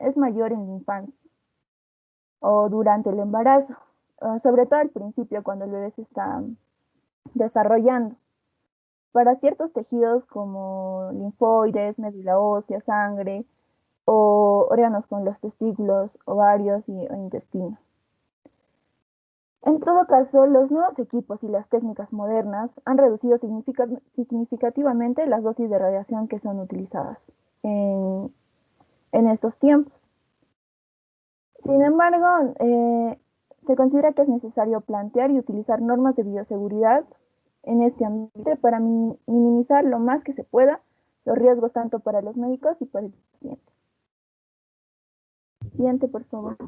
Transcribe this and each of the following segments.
es mayor en la infancia o durante el embarazo, sobre todo al principio cuando el bebé se está desarrollando. Para ciertos tejidos como linfoides, médula ósea, sangre o órganos como los testículos, ovarios o intestinos. En todo caso, los nuevos equipos y las técnicas modernas han reducido significativamente las dosis de radiación que son utilizadas en estos tiempos. Sin embargo, se considera que es necesario plantear y utilizar normas de bioseguridad en este ambiente para minimizar lo más que se pueda los riesgos tanto para los médicos y para el paciente. Siguiente, por favor.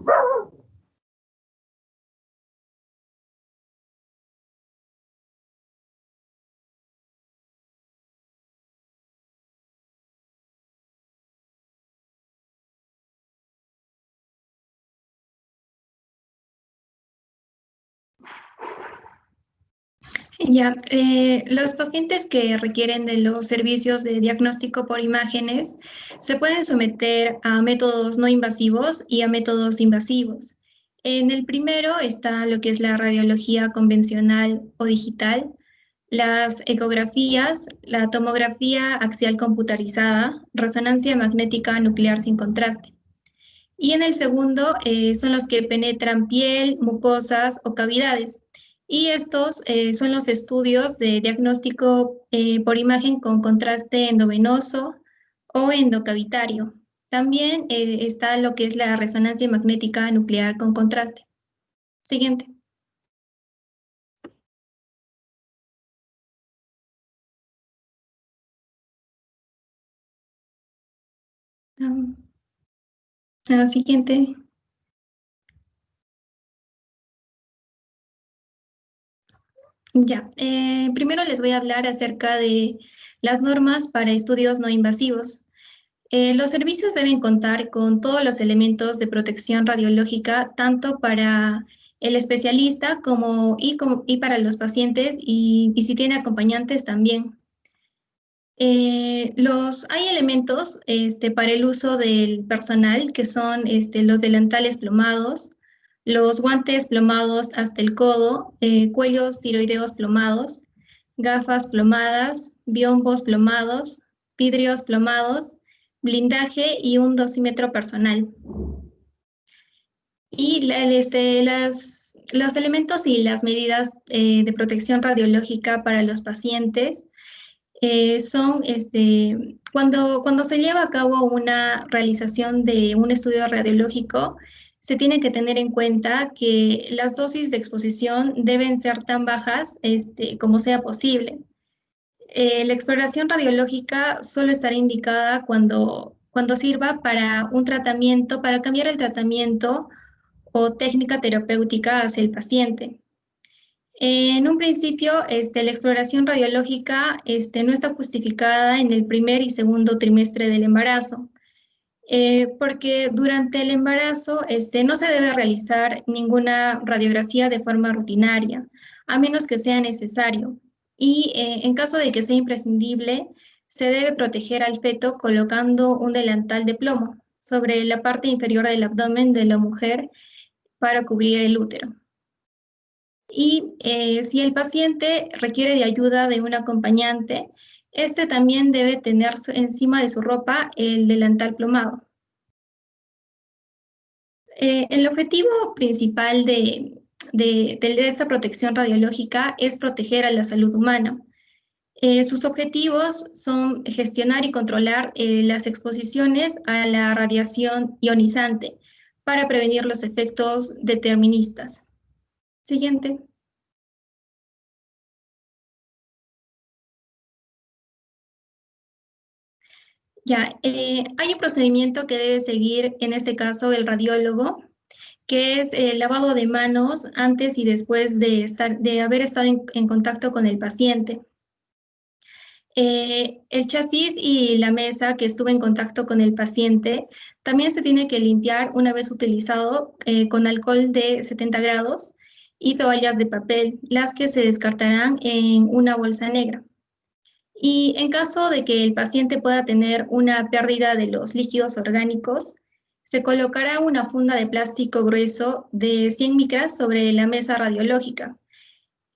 Ya, los pacientes que requieren de los servicios de diagnóstico por imágenes se pueden someter a métodos no invasivos y a métodos invasivos. En el primero está lo que es la radiología convencional o digital, las ecografías, la tomografía axial computarizada, resonancia magnética nuclear sin contraste. Y en el segundo son los que penetran piel, mucosas o cavidades. Y estos son los estudios de diagnóstico por imagen con contraste endovenoso o endocavitario. También está lo que es la resonancia magnética nuclear con contraste. Siguiente. Siguiente. Ya, primero les voy a hablar acerca de las normas para estudios no invasivos. Los servicios deben contar con todos los elementos de protección radiológica, tanto para el especialista y para los pacientes y si tiene acompañantes también. Hay elementos para el uso del personal, que son los delantales plomados, los guantes plomados hasta el codo, cuellos tiroideos plomados, gafas plomadas, biombos plomados, vidrios plomados, blindaje y un dosímetro personal. Y los elementos y las medidas de protección radiológica para los pacientes son cuando se lleva a cabo una realización de un estudio radiológico, se tiene que tener en cuenta que las dosis de exposición deben ser tan bajas como sea posible. La exploración radiológica solo estará indicada cuando sirva para un tratamiento, para cambiar el tratamiento o técnica terapéutica hacia el paciente. En un principio, la exploración radiológica no está justificada en el primer y segundo trimestre del embarazo, porque durante el embarazo no se debe realizar ninguna radiografía de forma rutinaria, a menos que sea necesario. Y en caso de que sea imprescindible, se debe proteger al feto colocando un delantal de plomo sobre la parte inferior del abdomen de la mujer para cubrir el útero. Y si el paciente requiere de ayuda de un acompañante, este también debe tener encima de su ropa el delantal plomado. El objetivo principal de esta protección radiológica es proteger a la salud humana. Sus objetivos son gestionar y controlar las exposiciones a la radiación ionizante para prevenir los efectos deterministas. Siguiente. Ya, hay un procedimiento que debe seguir, en este caso, el radiólogo, que es el lavado de manos antes y después de haber estado en contacto con el paciente. El chasis y la mesa que estuvo en contacto con el paciente también se tiene que limpiar una vez utilizado con alcohol de 70 grados y toallas de papel, las que se descartarán en una bolsa negra. Y en caso de que el paciente pueda tener una pérdida de los líquidos orgánicos, Se colocará una funda de plástico grueso de 100 micras sobre la mesa radiológica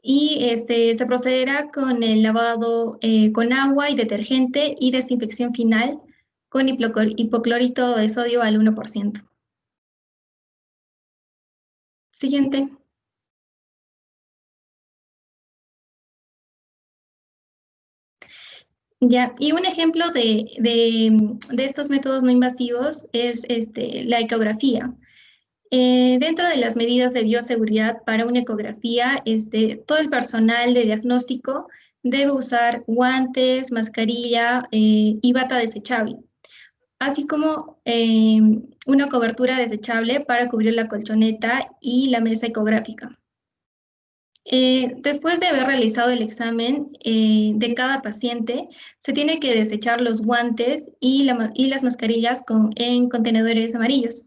y se procederá con el lavado con agua y detergente y desinfección final con hipoclorito de sodio al 1%. Siguiente. Ya, y un ejemplo de estos métodos no invasivos es la ecografía. Dentro de las medidas de bioseguridad para una ecografía, todo el personal de diagnóstico debe usar guantes, mascarilla y bata desechable, así como una cobertura desechable para cubrir la colchoneta y la mesa ecográfica. Después de haber realizado el examen de cada paciente, se tiene que desechar los guantes y las mascarillas en contenedores amarillos.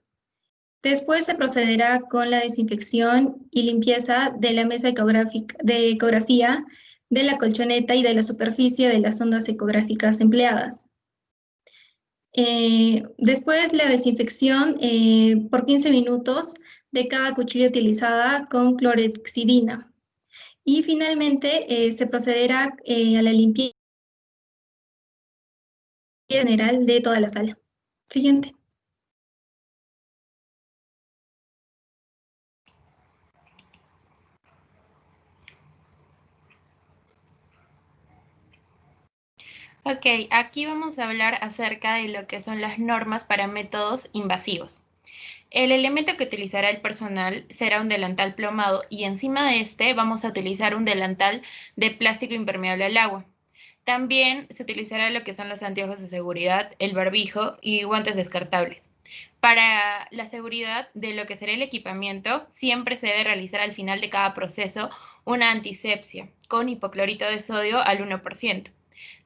Después se procederá con la desinfección y limpieza de la mesa de ecografía, de la colchoneta y de la superficie de las ondas ecográficas empleadas. Después la desinfección por 15 minutos de cada cuchilla utilizada con clorhexidina. Y finalmente se procederá a la limpieza general de toda la sala. Siguiente. Ok, aquí vamos a hablar acerca de lo que son las normas para métodos invasivos. El elemento que utilizará el personal será un delantal plomado y encima de este vamos a utilizar un delantal de plástico impermeable al agua. También se utilizará lo que son los anteojos de seguridad, el barbijo y guantes descartables. Para la seguridad de lo que será el equipamiento, siempre se debe realizar al final de cada proceso una antisepsia con hipoclorito de sodio al 1%.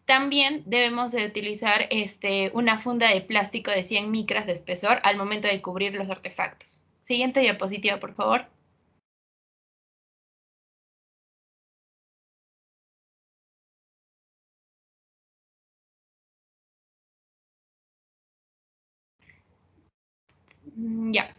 También debemos de utilizar una funda de plástico de 100 micras de espesor al momento de cubrir los artefactos. Siguiente diapositiva, por favor. Ya.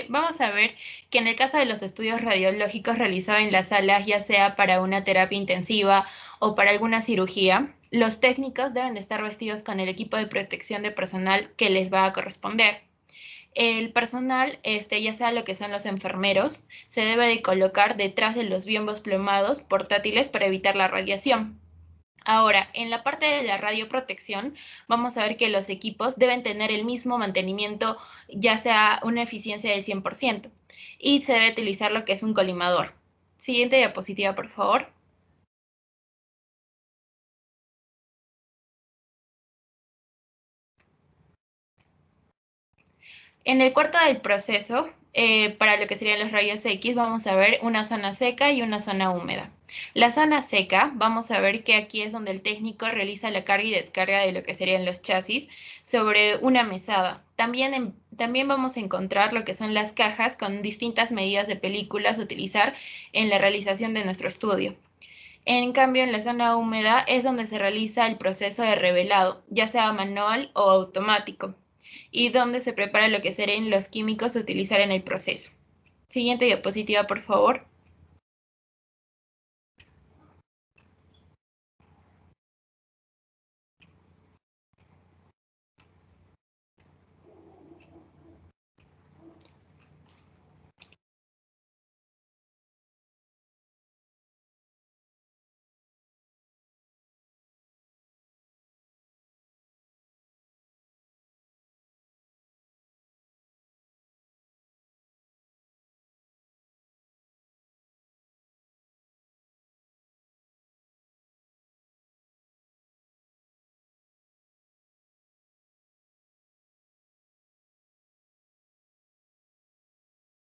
Vamos a ver que en el caso de los estudios radiológicos realizados en las salas, ya sea para una terapia intensiva o para alguna cirugía, los técnicos deben de estar vestidos con el equipo de protección de personal que les va a corresponder. El personal, ya sea lo que son los enfermeros, se debe de colocar detrás de los biombos plomados portátiles para evitar la radiación. Ahora, en la parte de la radioprotección, vamos a ver que los equipos deben tener el mismo mantenimiento, ya sea una eficiencia del 100%, y se debe utilizar lo que es un colimador. Siguiente diapositiva, por favor. En el cuarto del proceso, para lo que serían los rayos X, vamos a ver una zona seca y una zona húmeda. La zona seca, vamos a ver que aquí es donde el técnico realiza la carga y descarga de lo que serían los chasis sobre una mesada. También vamos a encontrar lo que son las cajas con distintas medidas de películas a utilizar en la realización de nuestro estudio. En cambio, en la zona húmeda es donde se realiza el proceso de revelado, ya sea manual o automático, y donde se prepara lo que serán los químicos a utilizar en el proceso. Siguiente diapositiva, por favor.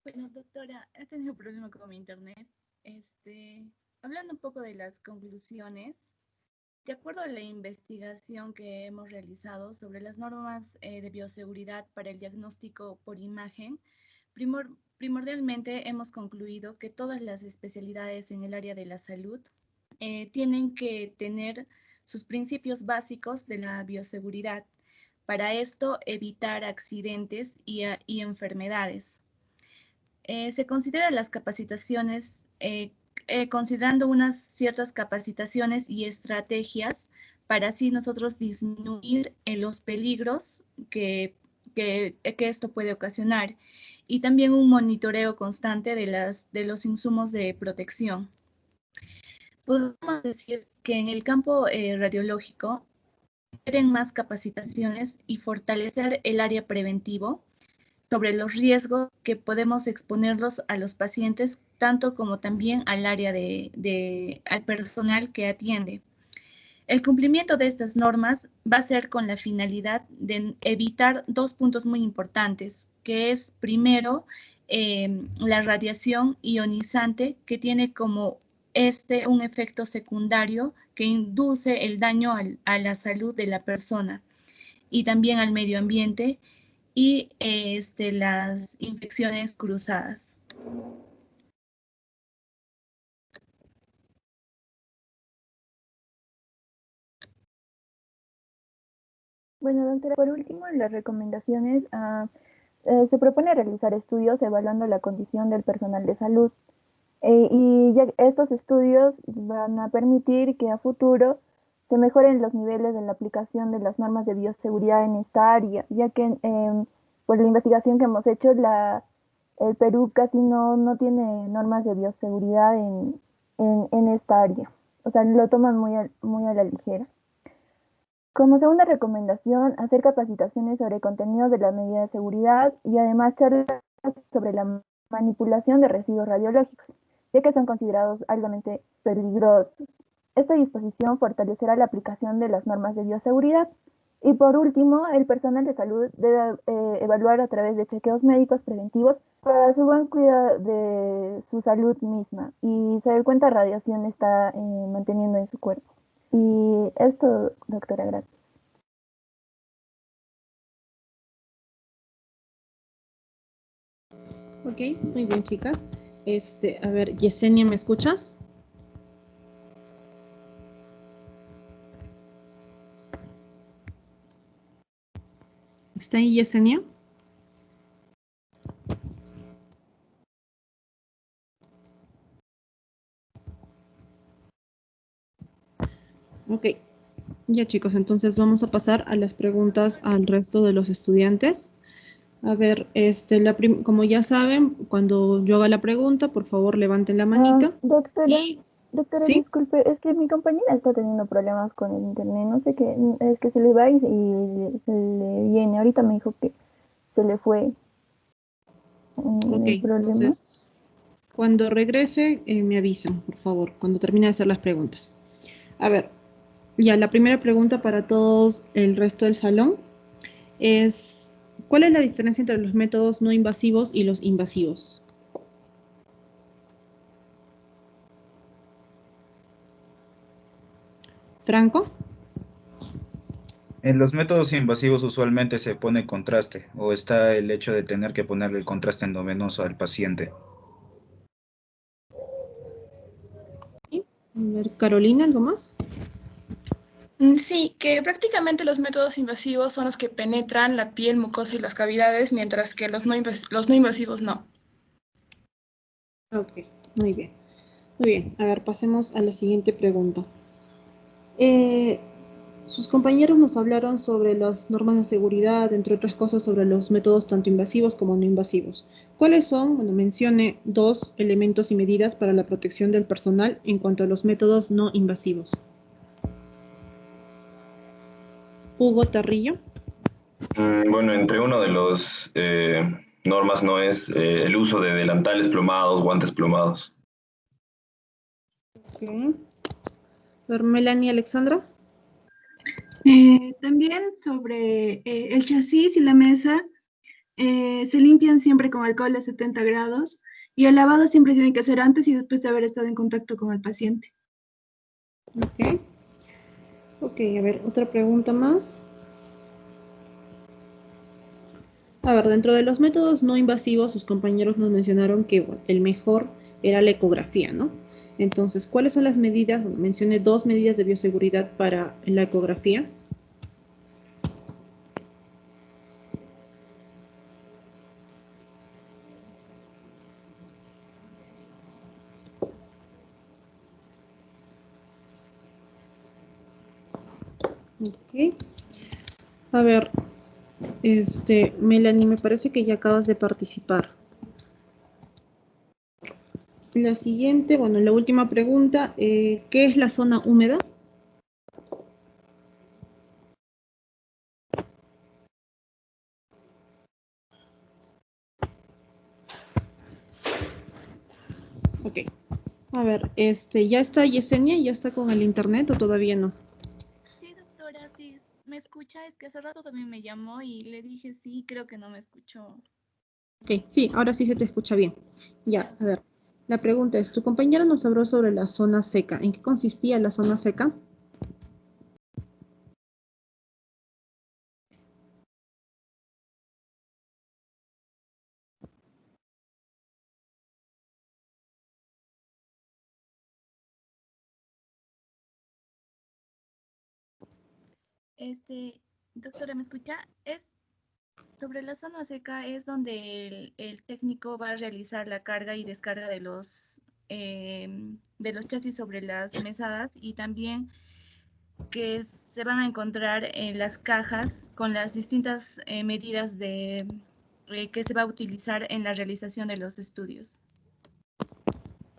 Bueno, doctora, he tenido problema con mi internet. Hablando un poco de las conclusiones, de acuerdo a la investigación que hemos realizado sobre las normas de bioseguridad para el diagnóstico por imagen, primordialmente hemos concluido que todas las especialidades en el área de la salud tienen que tener sus principios básicos de la bioseguridad para esto evitar accidentes y enfermedades. Se consideran las capacitaciones, considerando unas ciertas capacitaciones y estrategias para así nosotros disminuir los peligros que esto puede ocasionar, y también un monitoreo constante de los insumos de protección. Podemos decir que en el campo radiológico requieren más capacitaciones y fortalecer el área preventivo sobre los riesgos que podemos exponerlos a los pacientes, tanto como también al área al personal que atiende. El cumplimiento de estas normas va a ser con la finalidad de evitar dos puntos muy importantes, que es primero la radiación ionizante, que tiene como un efecto secundario que induce el daño a la salud de la persona y también al medio ambiente, y las infecciones cruzadas. Bueno, doctora, por último, en las recomendaciones se propone realizar estudios evaluando la condición del personal de salud. Y ya estos estudios van a permitir que a futuro se mejoren los niveles de la aplicación de las normas de bioseguridad en esta área, ya que por la investigación que hemos hecho, el Perú casi no tiene normas de bioseguridad en esta área. O sea, lo toman muy a la ligera. Como segunda recomendación, hacer capacitaciones sobre contenidos de las medidas de seguridad y además charlas sobre la manipulación de residuos radiológicos, ya que son considerados altamente peligrosos. Esta disposición fortalecerá la aplicación de las normas de bioseguridad. Y por último, el personal de salud debe evaluar a través de chequeos médicos preventivos para su buen cuidado de su salud misma y saber cuánta radiación está manteniendo en su cuerpo. Y esto, doctora, gracias. Ok, muy bien, chicas. A ver, Yesenia, ¿me escuchas? ¿Está ahí Yesenia? Ok, ya chicos, entonces vamos a pasar a las preguntas al resto de los estudiantes. A ver, como ya saben, cuando yo haga la pregunta, por favor levanten la manita. Doctora, ¿Sí? disculpe, es que mi compañera está teniendo problemas con el internet, no sé qué, es que se le va y se le viene. Ahorita me dijo que se le fue Ok, el problema. entonces, cuando regrese, me avisan, por favor, cuando termine de hacer las preguntas. A ver, ya la primera pregunta para todos el resto del salón es, ¿cuál es la diferencia entre los métodos no invasivos y los invasivos? ¿Franco? En los métodos invasivos usualmente se pone contraste o está el hecho de tener que ponerle el contraste endovenoso al paciente. A ver, Carolina, ¿algo más? Sí, que prácticamente los métodos invasivos son los que penetran la piel, mucosa y las cavidades, mientras que los no invasivos no. Ok, muy bien. Muy bien, a ver, pasemos a la siguiente pregunta. Sus compañeros nos hablaron sobre las normas de seguridad, entre otras cosas sobre los métodos tanto invasivos como no invasivos. ¿Cuáles son? Bueno, mencione 2 elementos y medidas para la protección del personal en cuanto a los métodos no invasivos. Hugo Tarrillo. Bueno, entre uno de los normas no es el uso de delantales plomados, guantes plomados. Ok. A ver, Melanie Alexandra. También sobre el chasis y la mesa, se limpian siempre con alcohol a 70 grados y el lavado siempre tiene que ser antes y después de haber estado en contacto con el paciente. Ok. Ok, a ver, otra pregunta más. A ver, dentro de los métodos no invasivos, sus compañeros nos mencionaron que bueno, el mejor era la ecografía, ¿no? Entonces, ¿cuáles son las medidas? Bueno, mencioné 2 medidas de bioseguridad para la ecografía. Ok. A ver, Melanie, me parece que ya acabas de participar. La siguiente, bueno, la última pregunta, ¿qué es la zona húmeda? Ok. A ver, ¿ya está Yesenia? ¿Ya está con el internet o todavía no? Sí, doctora, sí, me escucha. Es que hace rato también me llamó y le dije sí, creo que no me escuchó. Ok, sí, ahora sí se te escucha bien. Ya, a ver. La pregunta es, tu compañera nos habló sobre la zona seca. ¿En qué consistía la zona seca? Doctora, ¿me escucha? Sobre la zona seca es donde el técnico va a realizar la carga y descarga de los chasis sobre las mesadas, y también que se van a encontrar en las cajas con las distintas medidas que se va a utilizar en la realización de los estudios.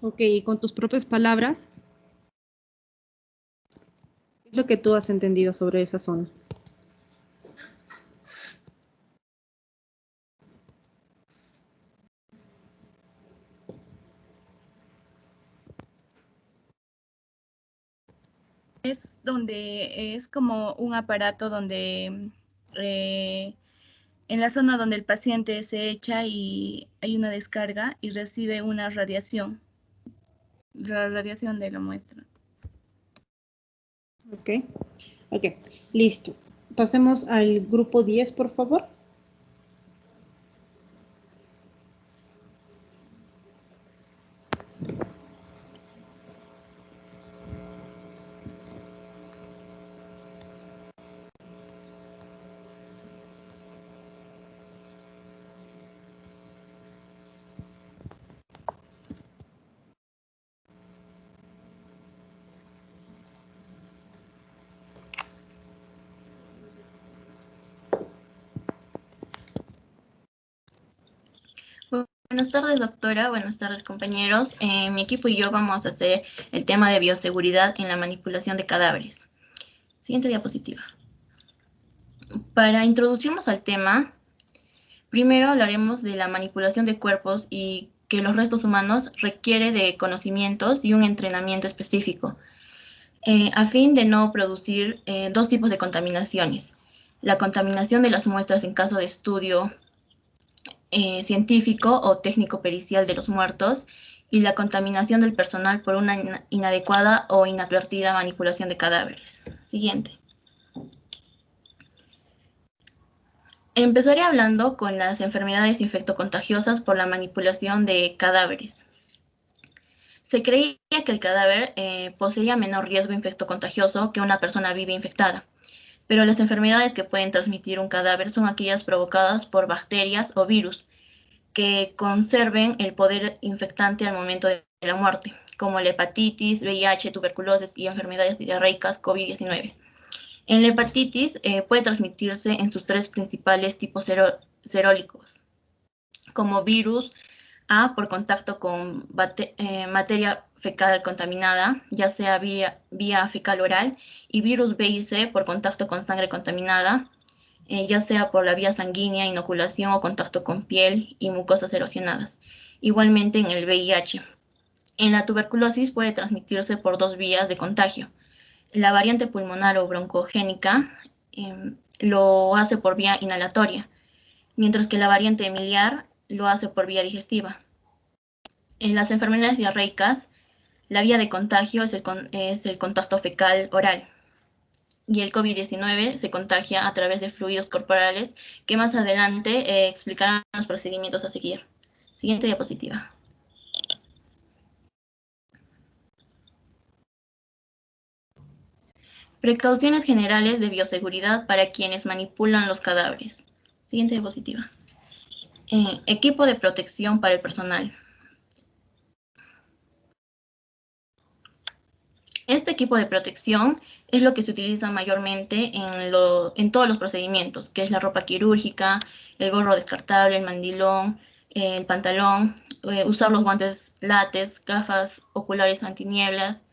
Ok, y con tus propias palabras, ¿qué es lo que tú has entendido sobre esa zona? Es donde es como un aparato donde en la zona donde el paciente se echa y hay una descarga y recibe una radiación, la radiación de la muestra. Ok, ok, listo. Pasemos al grupo 10, por favor. Buenas tardes, doctora. Buenas tardes, compañeros. Mi equipo y yo vamos a hacer el tema de bioseguridad en la manipulación de cadáveres. Siguiente diapositiva. Para introducirnos al tema, primero hablaremos de la manipulación de cuerpos y que los restos humanos requiere de conocimientos y un entrenamiento específico, a fin de no producir dos tipos de contaminaciones. La contaminación de las muestras en caso de estudio científico o técnico pericial de los muertos, y la contaminación del personal por una inadecuada o inadvertida manipulación de cadáveres. Siguiente. Empezaré hablando con las enfermedades infectocontagiosas por la manipulación de cadáveres. Se creía que el cadáver poseía menor riesgo infectocontagioso que una persona viva infectada, pero las enfermedades que pueden transmitir un cadáver son aquellas provocadas por bacterias o virus que conserven el poder infectante al momento de la muerte, como la hepatitis, VIH, tuberculosis y enfermedades diarreicas COVID-19. En la hepatitis puede transmitirse en sus tres principales tipos serólicos, como virus A por contacto con materia fecal contaminada, ya sea vía fecal oral, y virus B y C por contacto con sangre contaminada, ya sea por la vía sanguínea, inoculación o contacto con piel y mucosas erosionadas. Igualmente en el VIH. En la tuberculosis puede transmitirse por dos vías de contagio. La variante pulmonar o broncogénica lo hace por vía inhalatoria, mientras que la variante miliar lo hace por vía digestiva. En las enfermedades diarreicas, la vía de contagio es el contacto fecal oral, y el COVID-19 se contagia a través de fluidos corporales, que más adelante explicarán los procedimientos a seguir. Siguiente diapositiva. Precauciones generales de bioseguridad para quienes manipulan los cadáveres. Siguiente diapositiva. Equipo de protección para el personal. Este equipo de protección es lo que se utiliza mayormente en todos los procedimientos, que es la ropa quirúrgica, el gorro descartable, el mandilón, el pantalón, usar los guantes látex, gafas oculares antinieblas,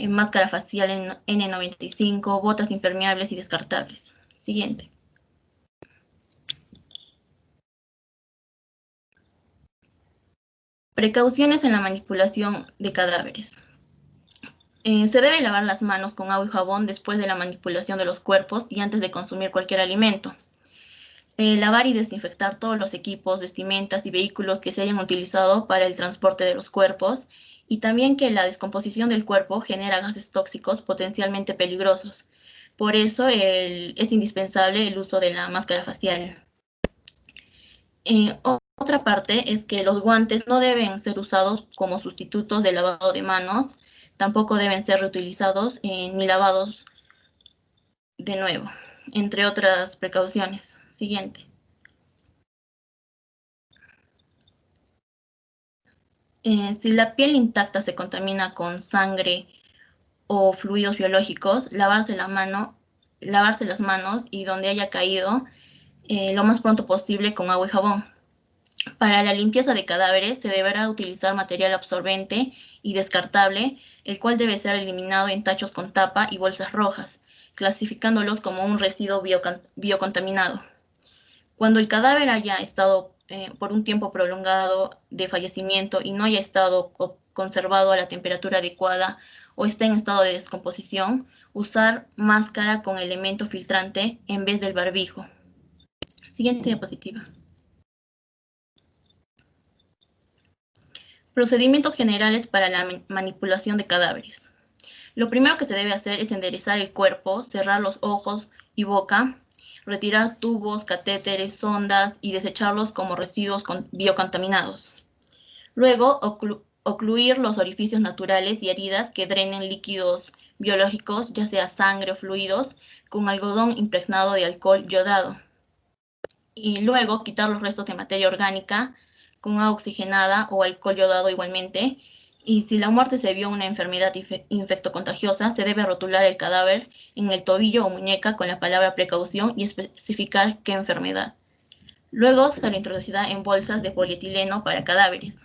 máscara facial N95, botas impermeables y descartables. Siguiente. Precauciones en la manipulación de cadáveres. Se debe lavar las manos con agua y jabón después de la manipulación de los cuerpos y antes de consumir cualquier alimento. Lavar y desinfectar todos los equipos, vestimentas y vehículos que se hayan utilizado para el transporte de los cuerpos, y también que la descomposición del cuerpo genera gases tóxicos potencialmente peligrosos. Por eso es indispensable el uso de la máscara facial. Otra parte es que los guantes no deben ser usados como sustitutos del lavado de manos, tampoco deben ser reutilizados ni lavados de nuevo, entre otras precauciones. Siguiente. Si la piel intacta se contamina con sangre o fluidos biológicos, lavarse las manos y donde haya caído lo más pronto posible con agua y jabón. Para la limpieza de cadáveres se deberá utilizar material absorbente y descartable, el cual debe ser eliminado en tachos con tapa y bolsas rojas, clasificándolos como un residuo biocontaminado. Cuando el cadáver haya estado por un tiempo prolongado de fallecimiento y no haya estado conservado a la temperatura adecuada o esté en estado de descomposición, usar máscara con elemento filtrante en vez del barbijo. Siguiente diapositiva. Procedimientos generales para la manipulación de cadáveres. Lo primero que se debe hacer es enderezar el cuerpo, cerrar los ojos y boca, retirar tubos, catéteres, sondas y desecharlos como residuos biocontaminados. Luego, ocluir los orificios naturales y heridas que drenen líquidos biológicos, ya sea sangre o fluidos, con algodón impregnado de alcohol yodado. Y luego, quitar los restos de materia orgánica con agua oxigenada o alcohol yodado igualmente. Y si la muerte se debió a una enfermedad infectocontagiosa, se debe rotular el cadáver en el tobillo o muñeca con la palabra precaución y especificar qué enfermedad. Luego se lo introducirá en bolsas de polietileno para cadáveres.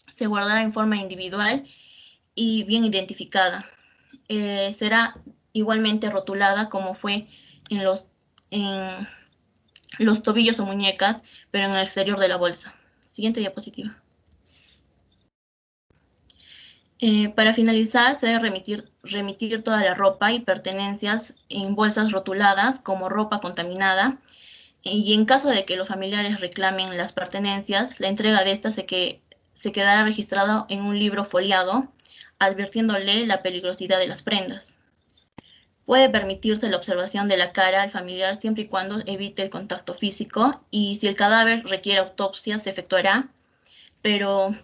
Se guardará en forma individual y bien identificada. Será igualmente rotulada como fue en los tobillos o muñecas, pero en el exterior de la bolsa. Siguiente diapositiva. Para finalizar, se debe remitir toda la ropa y pertenencias en bolsas rotuladas como ropa contaminada, y en caso de que los familiares reclamen las pertenencias, la entrega de estas se quedará registrada en un libro foliado, advirtiéndole la peligrosidad de las prendas. Puede permitirse la observación de la cara al familiar siempre y cuando evite el contacto físico, y si el cadáver requiere autopsia se efectuará, pero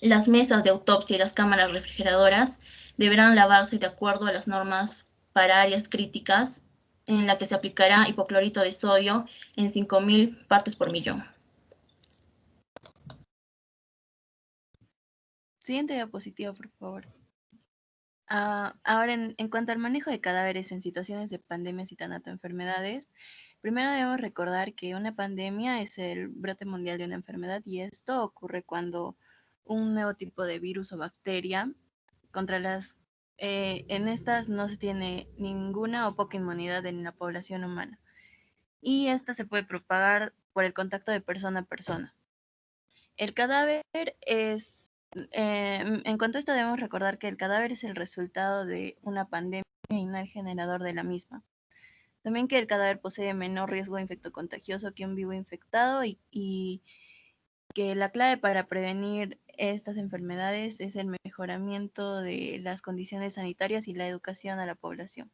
las mesas de autopsia y las cámaras refrigeradoras deberán lavarse de acuerdo a las normas para áreas críticas, en la que se aplicará hipoclorito de sodio en 5.000 partes por millón. Siguiente diapositiva, por favor. Ahora, en cuanto al manejo de cadáveres en situaciones de pandemias y tanatoenfermedades, primero debemos recordar que una pandemia es el brote mundial de una enfermedad, y esto ocurre cuando un nuevo tipo de virus o bacteria en estas no se tiene ninguna o poca inmunidad en la población humana, y esta se puede propagar por el contacto de persona a persona. El cadáver en cuanto a esto debemos recordar que el cadáver es el resultado de una pandemia y no el generador de la misma. También que el cadáver posee menor riesgo infectocontagioso que un vivo infectado, y que la clave para prevenir estas enfermedades es el mejoramiento de las condiciones sanitarias y la educación a la población.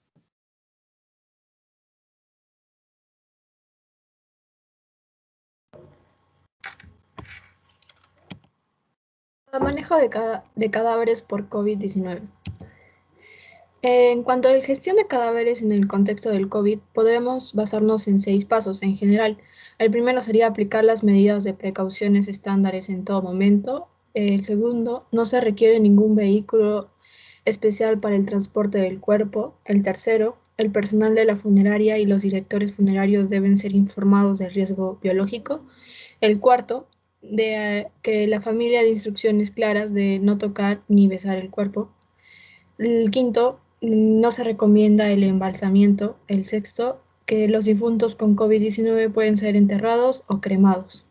Manejo de cadáveres por COVID-19. En cuanto a la gestión de cadáveres en el contexto del COVID, podremos basarnos en 6 pasos en general. El primero sería aplicar las medidas de precauciones estándares en todo momento. El segundo, no se requiere ningún vehículo especial para el transporte del cuerpo. El tercero, el personal de la funeraria y los directores funerarios deben ser informados del riesgo biológico. El cuarto, que la familia de instrucciones claras de no tocar ni besar el cuerpo. El quinto, no se recomienda el embalsamiento. El sexto, que los difuntos con COVID-19 pueden ser enterrados o cremados.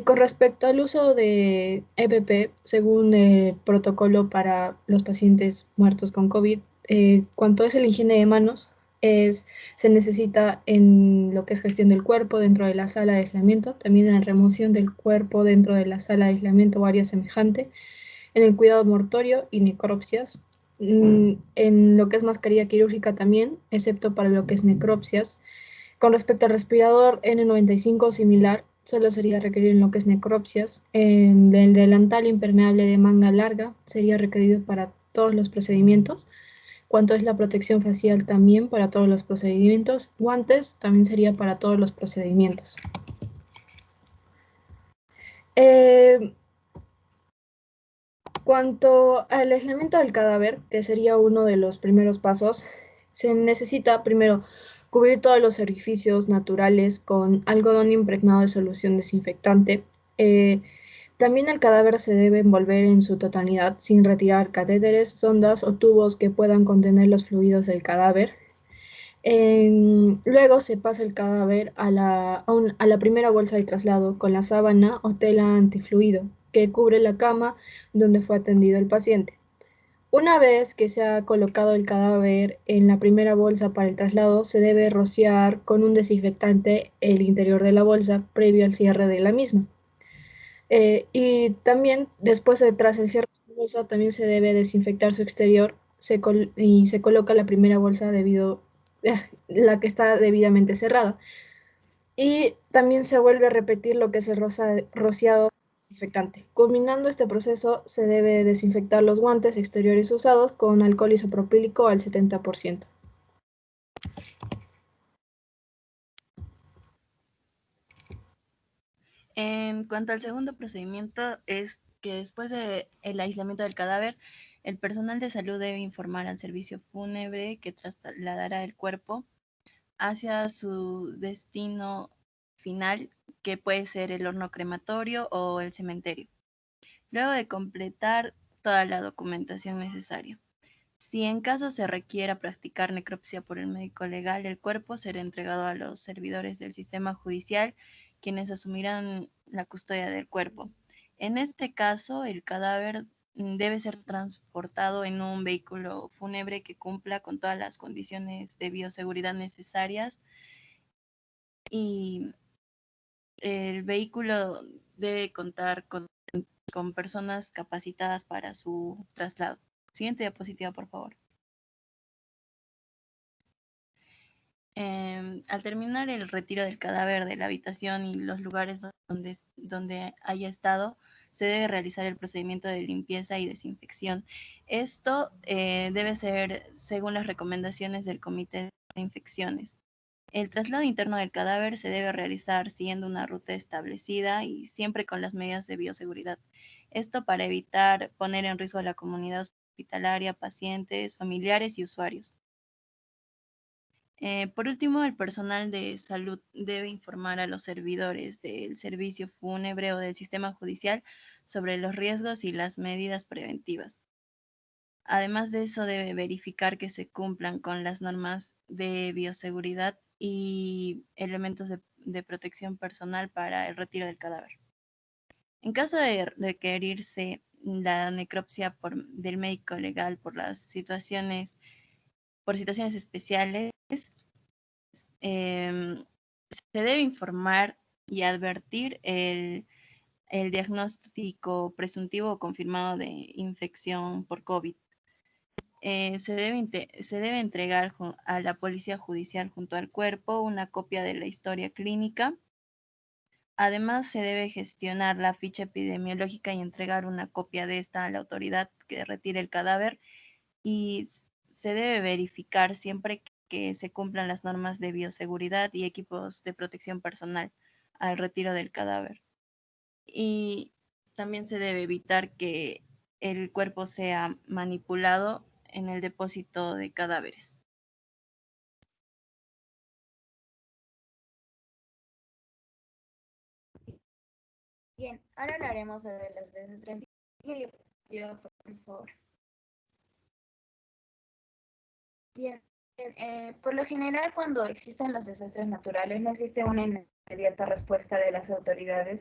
Con respecto al uso de EPP, según el protocolo para los pacientes muertos con COVID, cuanto es la higiene de manos, se necesita en lo que es gestión del cuerpo dentro de la sala de aislamiento, también en la remoción del cuerpo dentro de la sala de aislamiento o área semejante, en el cuidado mortuorio y necropsias, en lo que es mascarilla quirúrgica también, excepto para lo que es necropsias. Con respecto al respirador N95 similar, solo sería requerido en lo que es necropsias. En el delantal impermeable de manga larga sería requerido para todos los procedimientos. Cuanto es la protección facial también para todos los procedimientos. Guantes también sería para todos los procedimientos. Cuanto al aislamiento del cadáver, que sería uno de los primeros pasos, se necesita primero cubrir todos los orificios naturales con algodón impregnado de solución desinfectante. También el cadáver se debe envolver en su totalidad sin retirar catéteres, sondas o tubos que puedan contener los fluidos del cadáver. Luego se pasa el cadáver a la primera bolsa de traslado con la sábana o tela antifluido que cubre la cama donde fue atendido el paciente. Una vez que se ha colocado el cadáver en la primera bolsa para el traslado, se debe rociar con un desinfectante el interior de la bolsa previo al cierre de la misma. Y también tras el cierre de la bolsa, también se debe desinfectar su exterior y se coloca la primera bolsa la que está debidamente cerrada. Y también se vuelve a repetir lo que es el rociado desinfectante. Culminando este proceso, se debe desinfectar los guantes exteriores usados con alcohol isopropílico al 70%. En cuanto al segundo procedimiento, es que después del aislamiento del cadáver, el personal de salud debe informar al servicio fúnebre que trasladará el cuerpo hacia su destino final, que puede ser el horno crematorio o el cementerio, luego de completar toda la documentación necesaria. Si en caso se requiera practicar necropsia por el médico legal, el cuerpo será entregado a los servidores del sistema judicial, quienes asumirán la custodia del cuerpo. En este caso, el cadáver debe ser transportado en un vehículo fúnebre que cumpla con todas las condiciones de bioseguridad necesarias y el vehículo debe contar con personas capacitadas para su traslado. Siguiente diapositiva, por favor. Al terminar el retiro del cadáver de la habitación y los lugares donde haya estado, se debe realizar el procedimiento de limpieza y desinfección. Esto debe ser según las recomendaciones del Comité de Infecciones. El traslado interno del cadáver se debe realizar siguiendo una ruta establecida y siempre con las medidas de bioseguridad. Esto para evitar poner en riesgo a la comunidad hospitalaria, pacientes, familiares y usuarios. Por último, el personal de salud debe informar a los servidores del servicio fúnebre o del sistema judicial sobre los riesgos y las medidas preventivas. Además de eso, debe verificar que se cumplan con las normas de bioseguridad y elementos de protección personal para el retiro del cadáver. En caso de requerirse la necropsia del médico legal por situaciones especiales, se debe informar y advertir el diagnóstico presuntivo o confirmado de infección por COVID. Se debe entregar a la policía judicial junto al cuerpo una copia de la historia clínica. Además, se debe gestionar la ficha epidemiológica y entregar una copia de esta a la autoridad que retire el cadáver, y se debe verificar siempre que se cumplan las normas de bioseguridad y equipos de protección personal al retiro del cadáver. Y también se debe evitar que el cuerpo sea manipulado en el depósito de cadáveres. Bien, ahora hablaremos sobre las desastres naturales, por favor. Bien, por lo general, cuando existen los desastres naturales, no existe una inmediata respuesta de las autoridades,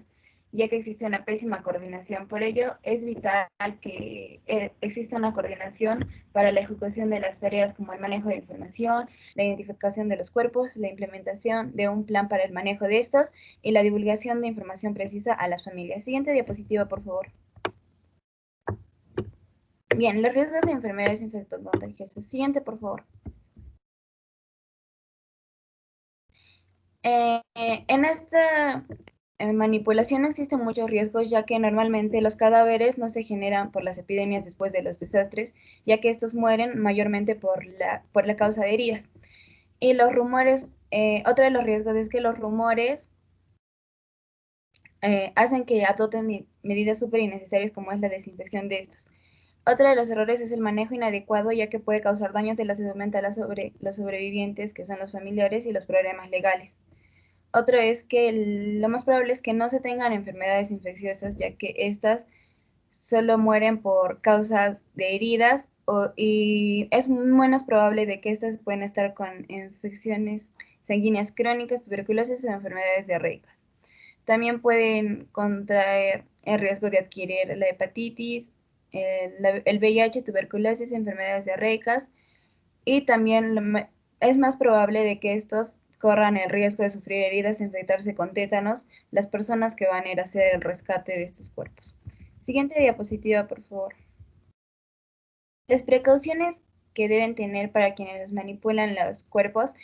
ya que existe una pésima coordinación. Por ello, es vital que exista una coordinación para la ejecución de las tareas como el manejo de información, la identificación de los cuerpos, la implementación de un plan para el manejo de estos y la divulgación de información precisa a las familias. Siguiente diapositiva, por favor. Bien, los riesgos de enfermedades infectocontagiosas. Siguiente, por favor. En esta manipulación existen muchos riesgos, ya que normalmente los cadáveres no se generan por las epidemias después de los desastres, ya que estos mueren mayormente por la causa de heridas. Y los rumores, otro de los riesgos es que los rumores hacen que adopten medidas súper innecesarias como es la desinfección de estos. Otro de los errores es el manejo inadecuado, ya que puede causar daños de la salud mental a los sobrevivientes, que son los familiares, y los problemas legales. Otro es que lo más probable es que no se tengan enfermedades infecciosas, ya que estas solo mueren por causas de heridas y es menos probable de que estas pueden estar con infecciones sanguíneas crónicas, tuberculosis o enfermedades diarreicas. También pueden contraer el riesgo de adquirir la hepatitis, el VIH, tuberculosis, enfermedades diarreicas, y también es más probable de que estos corran el riesgo de sufrir heridas e infectarse con tétanos las personas que van a ir a hacer el rescate de estos cuerpos. Siguiente diapositiva, por favor. Las precauciones que deben tener para quienes manipulan los cuerpos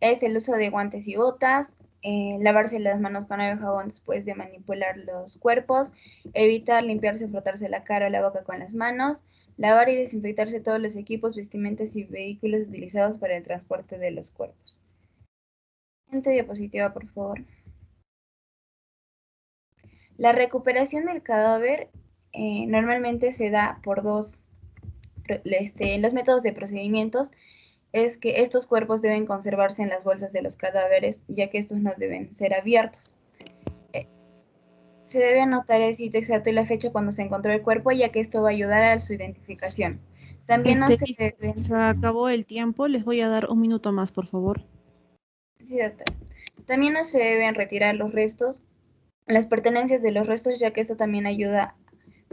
es el uso de guantes y botas, lavarse las manos con agua y jabón después de manipular los cuerpos, evitar limpiarse o frotarse la cara o la boca con las manos, lavar y desinfectarse todos los equipos, vestimentas y vehículos utilizados para el transporte de los cuerpos. Siguiente diapositiva, por favor. La recuperación del cadáver normalmente se da por los métodos de procedimientos. Es que estos cuerpos deben conservarse en las bolsas de los cadáveres, ya que estos no deben ser abiertos. Se debe anotar el sitio exacto y la fecha cuando se encontró el cuerpo, ya que esto va a ayudar a su identificación. También no se deben... Se acabó el tiempo, les voy a dar un minuto más, por favor. Sí, doctor. También no se deben retirar los restos, las pertenencias de los restos, ya que esto también ayuda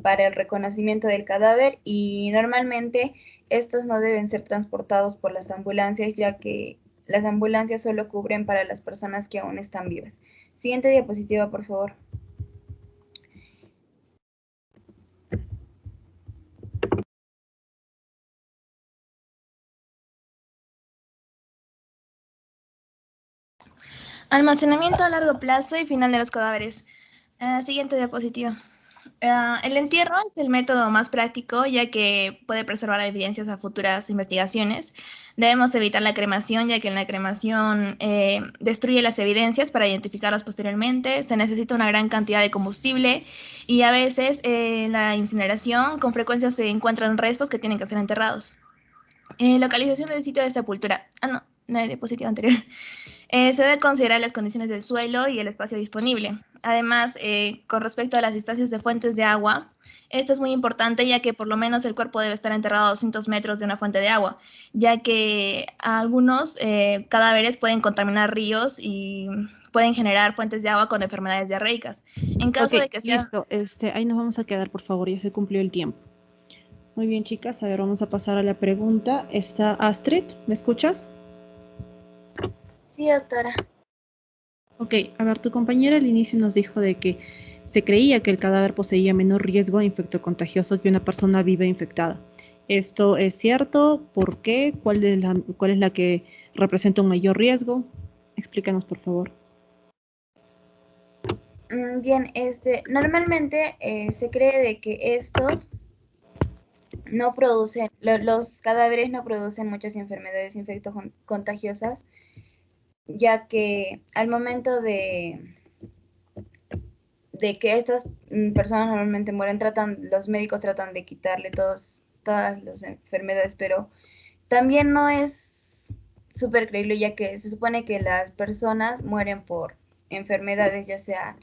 para el reconocimiento del cadáver, y normalmente estos no deben ser transportados por las ambulancias, ya que las ambulancias solo cubren para las personas que aún están vivas. Siguiente diapositiva, por favor. Almacenamiento a largo plazo y final de los cadáveres. Siguiente diapositiva. El entierro es el método más práctico, ya que puede preservar evidencias a futuras investigaciones. Debemos evitar la cremación, ya que en la cremación destruye las evidencias para identificarlas posteriormente. Se necesita una gran cantidad de combustible y a veces en la incineración con frecuencia se encuentran restos que tienen que ser enterrados. Localización del sitio de sepultura. No hay diapositiva anterior. Se debe considerar las condiciones del suelo y el espacio disponible. Además, con respecto a las distancias de fuentes de agua, esto es muy importante, ya que por lo menos el cuerpo debe estar enterrado a 200 metros de una fuente de agua, ya que algunos cadáveres pueden contaminar ríos y pueden generar fuentes de agua con enfermedades diarreicas. En caso de que sea... Listo, ahí nos vamos a quedar, por favor, ya se cumplió el tiempo. Muy bien, chicas, a ver, vamos a pasar a la pregunta. Está Astrid, ¿me escuchas? Sí, doctora. Ok, a ver, tu compañera al inicio nos dijo de que se creía que el cadáver poseía menor riesgo de infectocontagioso que una persona viva infectada. ¿Esto es cierto? ¿Por qué? ¿Cuál es la que representa un mayor riesgo? Explícanos, por favor. Bien, normalmente se cree de que estos no producen, los cadáveres no producen muchas enfermedades infectocontagiosas, ya que al momento de de que estas personas normalmente mueren, los médicos tratan de quitarle todas las enfermedades, pero también no es súper creíble, ya que se supone que las personas mueren por enfermedades, ya sea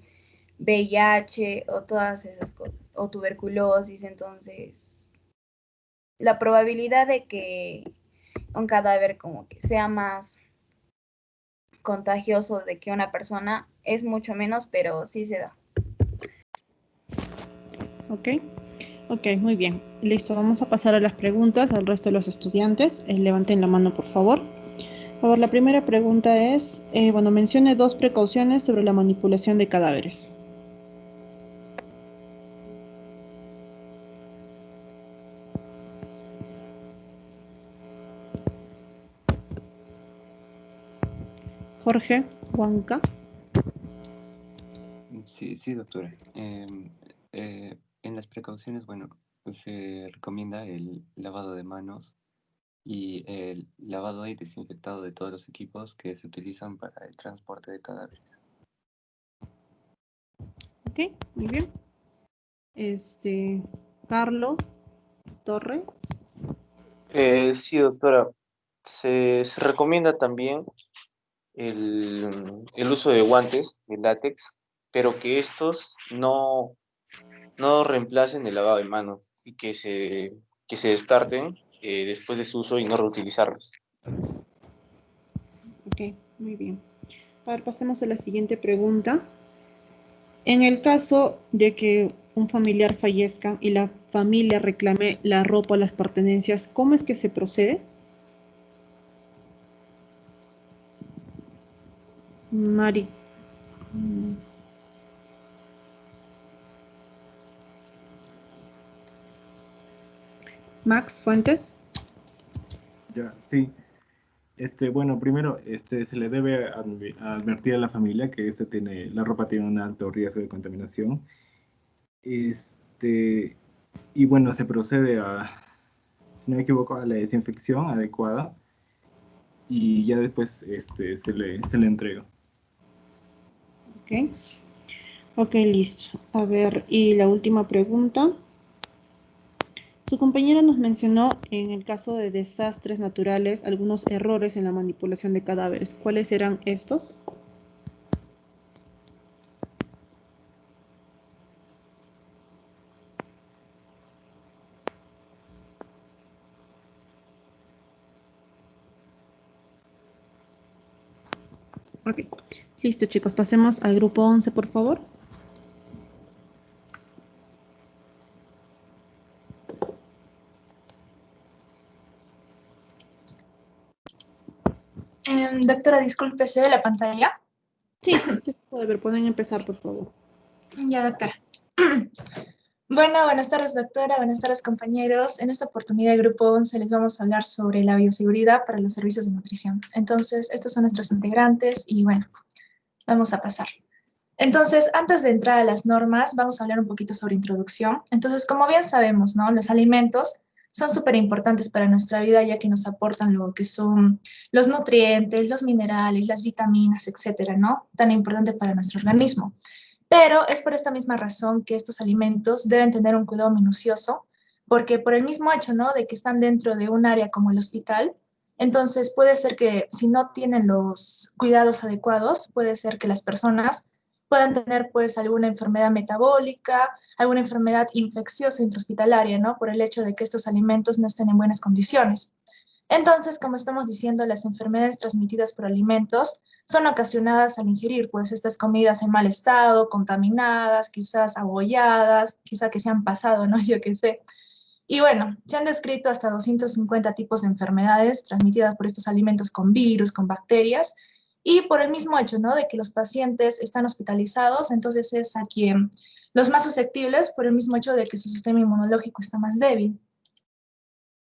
VIH o todas esas cosas, o tuberculosis. Entonces la probabilidad de que un cadáver como que sea más contagioso de que una persona es mucho menos, pero sí se da. Ok, muy bien. Listo, vamos a pasar a las preguntas al resto de los estudiantes. Levanten la mano, por favor. A ver, la primera pregunta es, mencione 2 precauciones sobre la manipulación de cadáveres. Jorge, Juanca. Sí, doctora. En las precauciones, pues se recomienda el lavado de manos y el lavado y desinfectado de todos los equipos que se utilizan para el transporte de cadáveres. Ok, muy bien. Carlos Torres. Sí, doctora. Se recomienda también el uso de guantes de látex, pero que estos no reemplacen el lavado de manos y que se descarten después de su uso y no reutilizarlos. Ok, muy bien. A ver, pasemos a la siguiente pregunta. En el caso de que un familiar fallezca y la familia reclame la ropa o las pertenencias, ¿cómo es que se procede? Mari. Max Fuentes. Ya, sí. Bueno, primero, se le debe advertir a la familia que la ropa tiene un alto riesgo de contaminación. Y bueno, se procede si no me equivoco, a la desinfección adecuada y ya después se le entrega. Ok, listo. A ver, y la última pregunta. Su compañera nos mencionó en el caso de desastres naturales algunos errores en la manipulación de cadáveres. ¿Cuáles eran estos? Ok, listo chicos, pasemos al grupo 11, por favor. Doctora, disculpe, ¿se ve la pantalla? Sí, ya se puede ver, pueden empezar, por favor. Ya, doctora. Bueno, buenas tardes, doctora. Buenas tardes, compañeros. En esta oportunidad, del Grupo 11, les vamos a hablar sobre la bioseguridad para los servicios de nutrición. Entonces, estos son nuestros integrantes y bueno, vamos a pasar. Entonces, antes de entrar a las normas, vamos a hablar un poquito sobre introducción. Entonces, como bien sabemos, ¿no? Los alimentos son súper importantes para nuestra vida, ya que nos aportan lo que son los nutrientes, los minerales, las vitaminas, etcétera, ¿no? Tan importante para nuestro organismo. Pero es por esta misma razón que estos alimentos deben tener un cuidado minucioso, porque por el mismo hecho, ¿no? De que están dentro de un área como el hospital, entonces puede ser que si no tienen los cuidados adecuados, puede ser que las personas puedan tener pues alguna enfermedad metabólica, alguna enfermedad infecciosa intrahospitalaria, ¿no? Por el hecho de que estos alimentos no estén en buenas condiciones. Entonces, como estamos diciendo, las enfermedades transmitidas por alimentos son ocasionadas al ingerir pues estas comidas en mal estado, contaminadas, quizás abolladas, quizá que se han pasado, ¿no? Yo qué sé. Y bueno, se han descrito hasta 250 tipos de enfermedades transmitidas por estos alimentos con virus, con bacterias, y por el mismo hecho, ¿no? De que los pacientes están hospitalizados, entonces es a quien los más susceptibles por el mismo hecho de que su sistema inmunológico está más débil.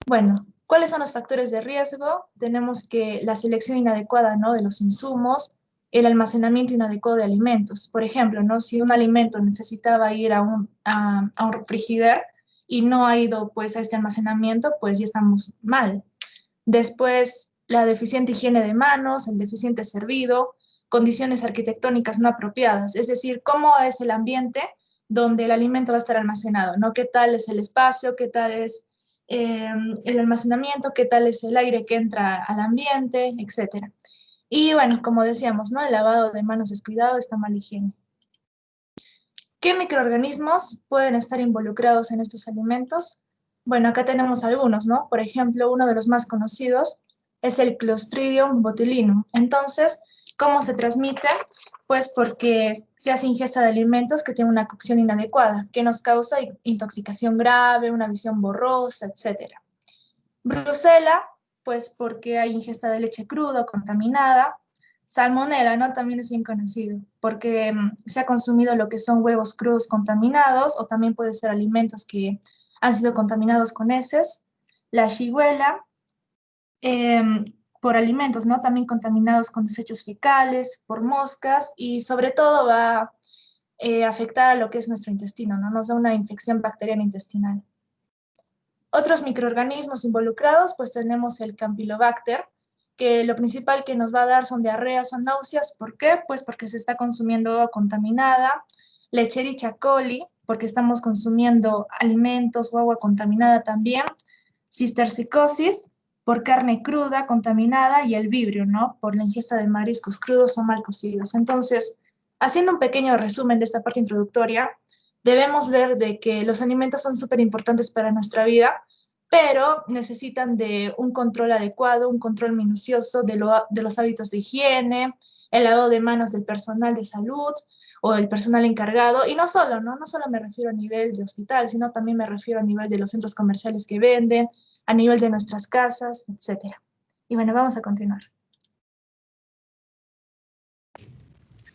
Bueno, ¿cuáles son los factores de riesgo? Tenemos que la selección inadecuada, ¿no? De los insumos, el almacenamiento inadecuado de alimentos. Por ejemplo, ¿no? Si un alimento necesitaba ir a un frigider y no ha ido pues a este almacenamiento, pues ya estamos mal. Después, la deficiente higiene de manos, el deficiente servido, condiciones arquitectónicas no apropiadas, es decir, cómo es el ambiente donde el alimento va a estar almacenado, ¿no? ¿Qué tal es el espacio? ¿Qué tal es el almacenamiento? ¿Qué tal es el aire que entra al ambiente? Etcétera. Y bueno, como decíamos, ¿no? El lavado de manos descuidado, esta mala higiene. ¿Qué microorganismos pueden estar involucrados en estos alimentos? Bueno, acá tenemos algunos, ¿no? Por ejemplo, uno de los más conocidos es el Clostridium botulinum. Entonces, ¿cómo se transmite? Pues porque se hace ingesta de alimentos que tienen una cocción inadecuada, que nos causa intoxicación grave, una visión borrosa, etc. Brucela, pues porque hay ingesta de leche cruda, contaminada. Salmonela, ¿no? También es bien conocido, porque se ha consumido lo que son huevos crudos contaminados, o también puede ser alimentos que han sido contaminados con heces. La Shigella, por alimentos, ¿no? También contaminados con desechos fecales, por moscas, y sobre todo va a afectar a lo que es nuestro intestino, ¿no? Nos da una infección bacteriana intestinal. Otros microorganismos involucrados, pues tenemos el Campylobacter, que lo principal que nos va a dar son diarreas o náuseas. ¿Por qué? Pues porque se está consumiendo agua contaminada. Lecherichia coli, porque estamos consumiendo alimentos o agua contaminada también. Cistercicosis, por carne cruda, contaminada, y el vibrio, ¿no? Por la ingesta de mariscos crudos o mal cocidos. Entonces, haciendo un pequeño resumen de esta parte introductoria, debemos ver de que los alimentos son súper importantes para nuestra vida, pero necesitan de un control adecuado, un control minucioso de los hábitos de higiene, el lavado de manos del personal de salud o el personal encargado, y no solo, ¿no? No solo me refiero a nivel de hospital, sino también me refiero a nivel de los centros comerciales que venden, a nivel de nuestras casas, etc. Y bueno, vamos a continuar.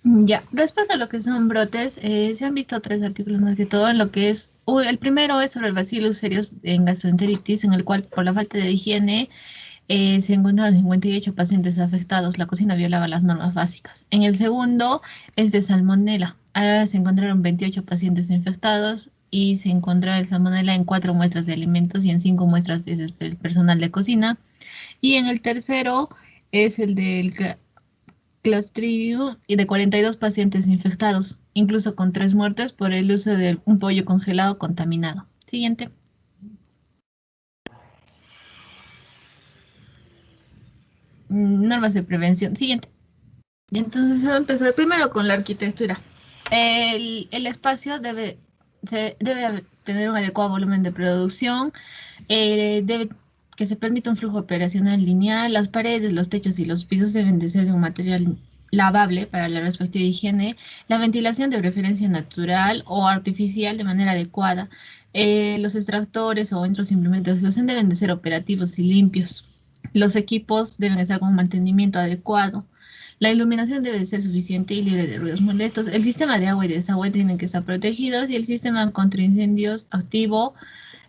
Ya, respecto a lo que son brotes, se han visto 3 artículos más que todo en lo que es, el primero es sobre el Bacillus cereus en gastroenteritis, en el cual por la falta de higiene se encontraron 58 pacientes afectados, la cocina violaba las normas básicas. En el segundo es de salmonela, se encontraron 28 pacientes infectados y se encontró el salmonela en 4 muestras de alimentos y en 5 muestras del personal de cocina. Y en el tercero es el del Clostridium y de 42 pacientes infectados, incluso con 3 muertes por el uso de un pollo congelado contaminado. Siguiente. Normas de prevención. Siguiente. Y entonces se va a empezar primero con la arquitectura. El espacio debe tener un adecuado volumen de producción, debe que se permita un flujo operacional lineal, las paredes, los techos y los pisos deben de ser de un material lavable para la respectiva higiene, la ventilación de preferencia natural o artificial de manera adecuada, los extractores o otros implementos de extrusión deben de ser operativos y limpios, los equipos deben estar con un mantenimiento adecuado, la iluminación debe de ser suficiente y libre de ruidos molestos, el sistema de agua y desagüe tienen que estar protegidos y el sistema contra incendios activo,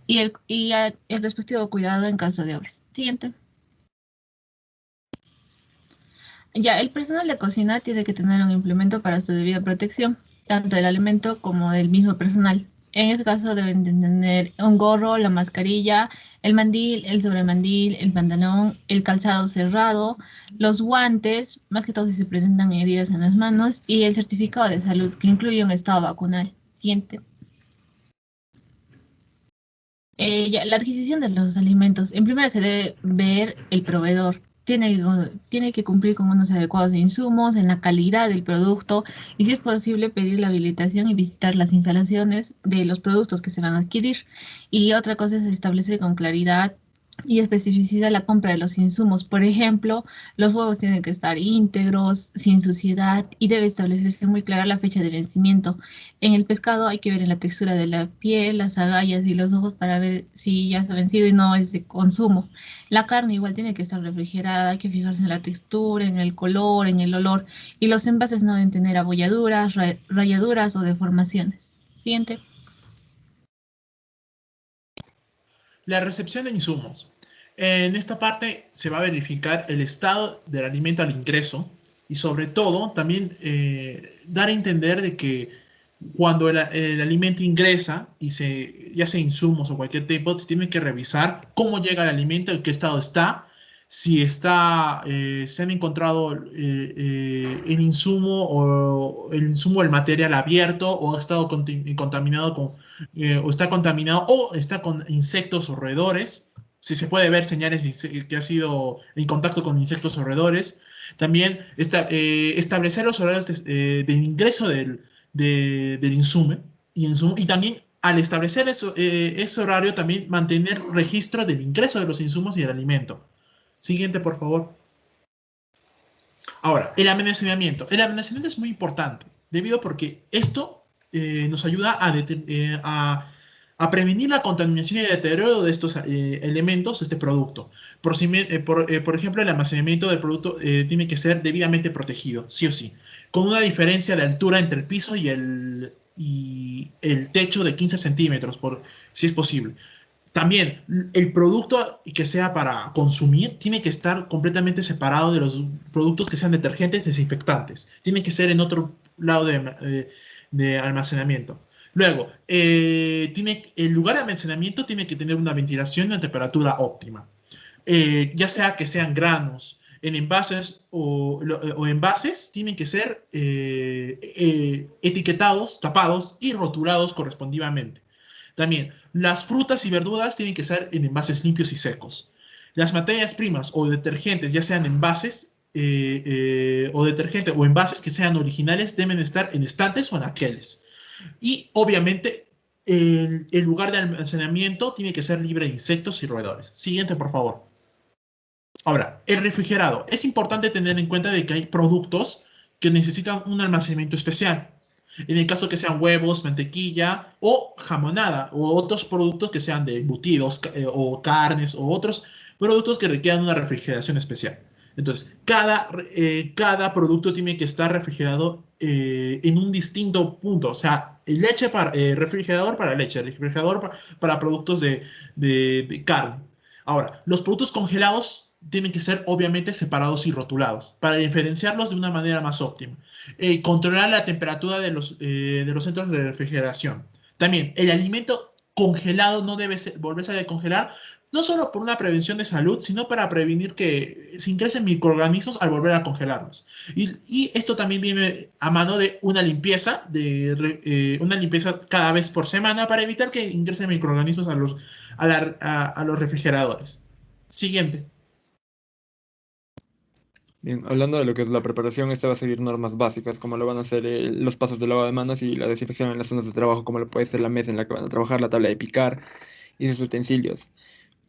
y el respectivo cuidado en caso de obras. Siguiente. Ya, el personal de cocina tiene que tener un implemento para su debida protección, tanto del alimento como del mismo personal. En este caso deben de tener un gorro, la mascarilla, el mandil, el sobremandil, el pantalón, el calzado cerrado, los guantes, más que todo si se presentan heridas en las manos, y el certificado de salud que incluye un estado vacunal. Siguiente. La adquisición de los alimentos. En primera se debe ver el proveedor. Tiene que cumplir con unos adecuados insumos, en la calidad del producto y si es posible pedir la habilitación y visitar las instalaciones de los productos que se van a adquirir. Y otra cosa es establecer con claridad y especificidad la compra de los insumos. Por ejemplo, los huevos tienen que estar íntegros, sin suciedad y debe establecerse muy clara la fecha de vencimiento. En el pescado hay que ver en la textura de la piel, las agallas y los ojos para ver si ya está vencido y no es de consumo. La carne igual tiene que estar refrigerada, hay que fijarse en la textura, en el color, en el olor y los envases no deben tener abolladuras, rayaduras o deformaciones. Siguiente. La recepción de insumos. En esta parte se va a verificar el estado del alimento al ingreso y sobre todo también dar a entender de que cuando el alimento ingresa y ya sea insumos o cualquier tipo, se tiene que revisar cómo llega el alimento, en qué estado está, si se han encontrado el insumo o el material abierto o ha estado contaminado o está contaminado o está con insectos o roedores. Si se puede ver señales de que ha sido en contacto con insectos o roedores. También establecer los horarios de ingreso del insumo y también al establecer ese horario también mantener registro del ingreso de los insumos y el alimento. Siguiente, por favor. Ahora, el almacenamiento. El almacenamiento es muy importante, debido porque esto nos ayuda a prevenir la contaminación y el deterioro de estos elementos, este producto. Por ejemplo, el almacenamiento del producto tiene que ser debidamente protegido, sí o sí, con una diferencia de altura entre el piso y el techo de 15 centímetros, si es posible. También, el producto que sea para consumir tiene que estar completamente separado de los productos que sean detergentes, desinfectantes. Tiene que ser en otro lado de almacenamiento. Luego, el lugar de almacenamiento tiene que tener una ventilación y una temperatura óptima. Ya sea que sean granos, en envases o envases, tienen que ser etiquetados, tapados y rotulados correspondivamente. También, las frutas y verduras tienen que ser en envases limpios y secos. Las materias primas o detergentes, ya sean envases o detergentes o envases que sean originales, deben estar en estantes o anaqueles. Y obviamente, el lugar de almacenamiento tiene que ser libre de insectos y roedores. Siguiente, por favor. Ahora, el refrigerado. Es importante tener en cuenta de que hay productos que necesitan un almacenamiento especial. En el caso que sean huevos, mantequilla o jamonada o otros productos que sean de embutidos o carnes o otros productos que requieran una refrigeración especial. Entonces, cada producto tiene que estar refrigerado en un distinto punto. O sea, refrigerador para leche, refrigerador para productos de carne. Ahora, los productos congelados tienen que ser obviamente separados y rotulados para diferenciarlos de una manera más óptima. Controlar la temperatura de los centros de refrigeración. También, el alimento congelado no debe volverse a descongelar, no solo por una prevención de salud, sino para prevenir que se ingresen microorganismos al volver a congelarlos. Y esto también viene a mano de una limpieza, una limpieza cada vez por semana para evitar que ingresen microorganismos a los refrigeradores. Siguiente. Bien, hablando de lo que es la preparación, esta va a seguir normas básicas, como lo van a ser los pasos de lavado de manos y la desinfección en las zonas de trabajo, como lo puede ser la mesa en la que van a trabajar, la tabla de picar y sus utensilios.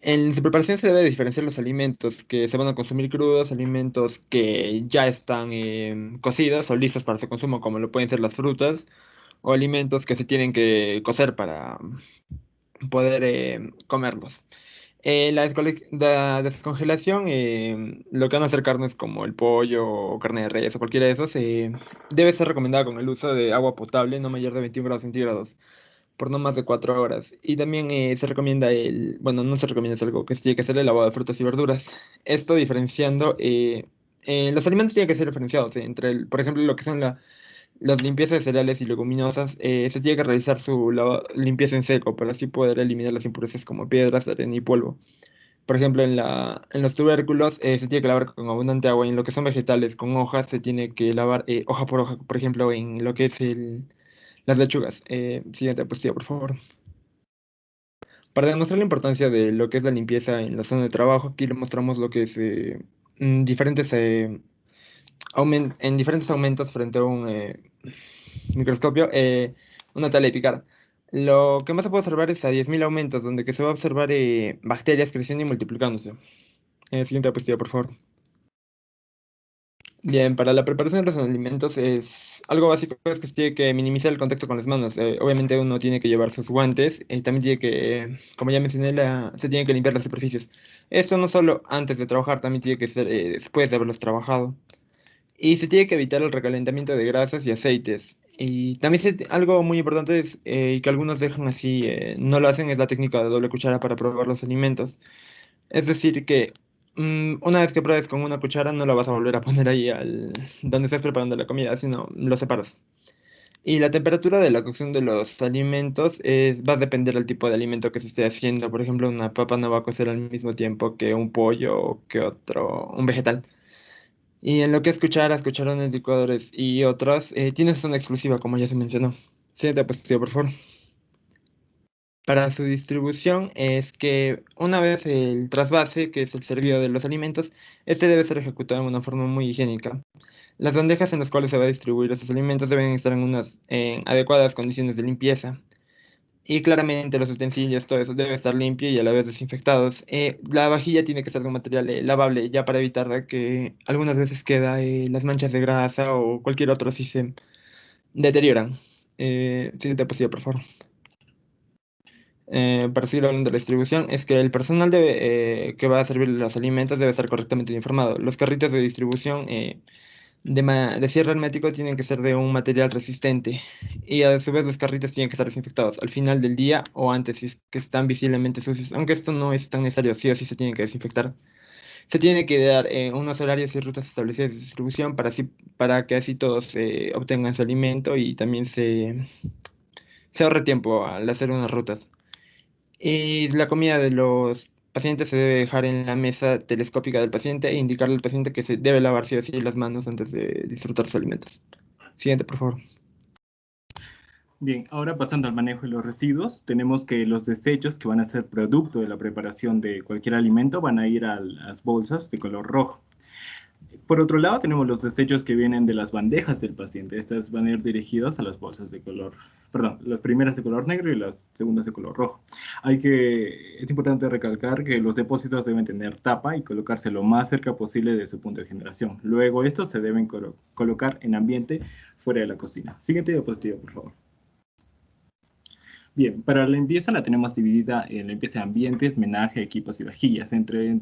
En su preparación se debe diferenciar los alimentos que se van a consumir crudos, alimentos que ya están cocidos o listos para su consumo, como lo pueden ser las frutas, o alimentos que se tienen que cocer para poder comerlos. La descongelación, lo que van a hacer carnes como el pollo o carne de res o cualquiera de esos, debe ser recomendada con el uso de agua potable no mayor de 21 grados centígrados por no más de 4 horas. Y también se recomienda bueno, no se recomienda, es algo que se tiene que hacer el lavado de frutas y verduras. Esto diferenciando, los alimentos tienen que ser diferenciados entre, por ejemplo, lo que son las limpiezas de cereales y leguminosas, se tiene que realizar su limpieza en seco para así poder eliminar las impurezas como piedras, arena y polvo. Por ejemplo, en los tubérculos se tiene que lavar con abundante agua y en lo que son vegetales con hojas se tiene que lavar hoja por hoja, por ejemplo, en lo que es las lechugas. Siguiente diapositiva, por favor. Para demostrar la importancia de lo que es la limpieza en la zona de trabajo, aquí le mostramos lo que es diferentes aumentos frente a un microscopio, una tabla de picar. Lo que más se puede observar es a 10.000 aumentos, donde que se va a observar bacterias creciendo y multiplicándose. Siguiente diapositiva, por favor. Bien, para la preparación de los alimentos es algo básico, es que se tiene que minimizar el contacto con las manos. Obviamente uno tiene que llevar sus guantes y también tiene que, como ya mencioné, se tienen que limpiar las superficies. Esto no solo antes de trabajar, también tiene que ser después de haberlos trabajado. Y se tiene que evitar el recalentamiento de grasas y aceites. Y también algo muy importante es, y que algunos dejan así, no lo hacen, es la técnica de doble cuchara para probar los alimentos. Es decir, que una vez que pruebes con una cuchara, no la vas a volver a poner ahí donde estés preparando la comida, sino lo separas. Y la temperatura de la cocción de los alimentos va a depender del tipo de alimento que se esté haciendo. Por ejemplo, una papa no va a cocer al mismo tiempo que un pollo o que un vegetal. Y en lo que es cucharas, cucharones, licuadores y otras, tiene su zona exclusiva, como ya se mencionó. Siguiente diapositiva, por favor. Para su distribución es que una vez el trasvase, que es el servido de los alimentos, este debe ser ejecutado de una forma muy higiénica. Las bandejas en las cuales se va a distribuir estos alimentos deben estar en adecuadas condiciones de limpieza. Y claramente los utensilios, todo eso debe estar limpio y a la vez desinfectados. La vajilla tiene que ser de un material lavable, ya para evitar de que algunas veces queda las manchas de grasa o cualquier otro si se deterioran. Siguiente diapositiva, por favor. Para seguir hablando de la distribución, es que el personal que va a servir los alimentos debe estar correctamente informado. Los carritos de distribución de cierre hermético tienen que ser de un material resistente y a su vez los carritos tienen que estar desinfectados al final del día o antes si es que están visiblemente sucios, aunque esto no es tan necesario, sí o sí se tienen que desinfectar. Se tiene que dar unos horarios y rutas establecidas de distribución para que así todos obtengan su alimento y también se ahorre tiempo al hacer unas rutas. Y la comida de los pacientes se debe dejar en la mesa telescópica del paciente e indicarle al paciente que se debe lavar sí o sí las manos antes de disfrutar los alimentos. Siguiente, por favor. Bien, ahora pasando al manejo de los residuos, tenemos que los desechos que van a ser producto de la preparación de cualquier alimento van a ir a las bolsas de color rojo. Por otro lado, tenemos los desechos que vienen de las bandejas del paciente. Estas van a ir dirigidas a las bolsas de color, perdón, las primeras de color negro y las segundas de color rojo. Es importante recalcar que los depósitos deben tener tapa y colocarse lo más cerca posible de su punto de generación. Luego, estos se deben colocar en ambiente fuera de la cocina. Siguiente diapositiva, por favor. Bien, para la limpieza la tenemos dividida en limpieza de ambientes, menaje, equipos y vajillas. Entre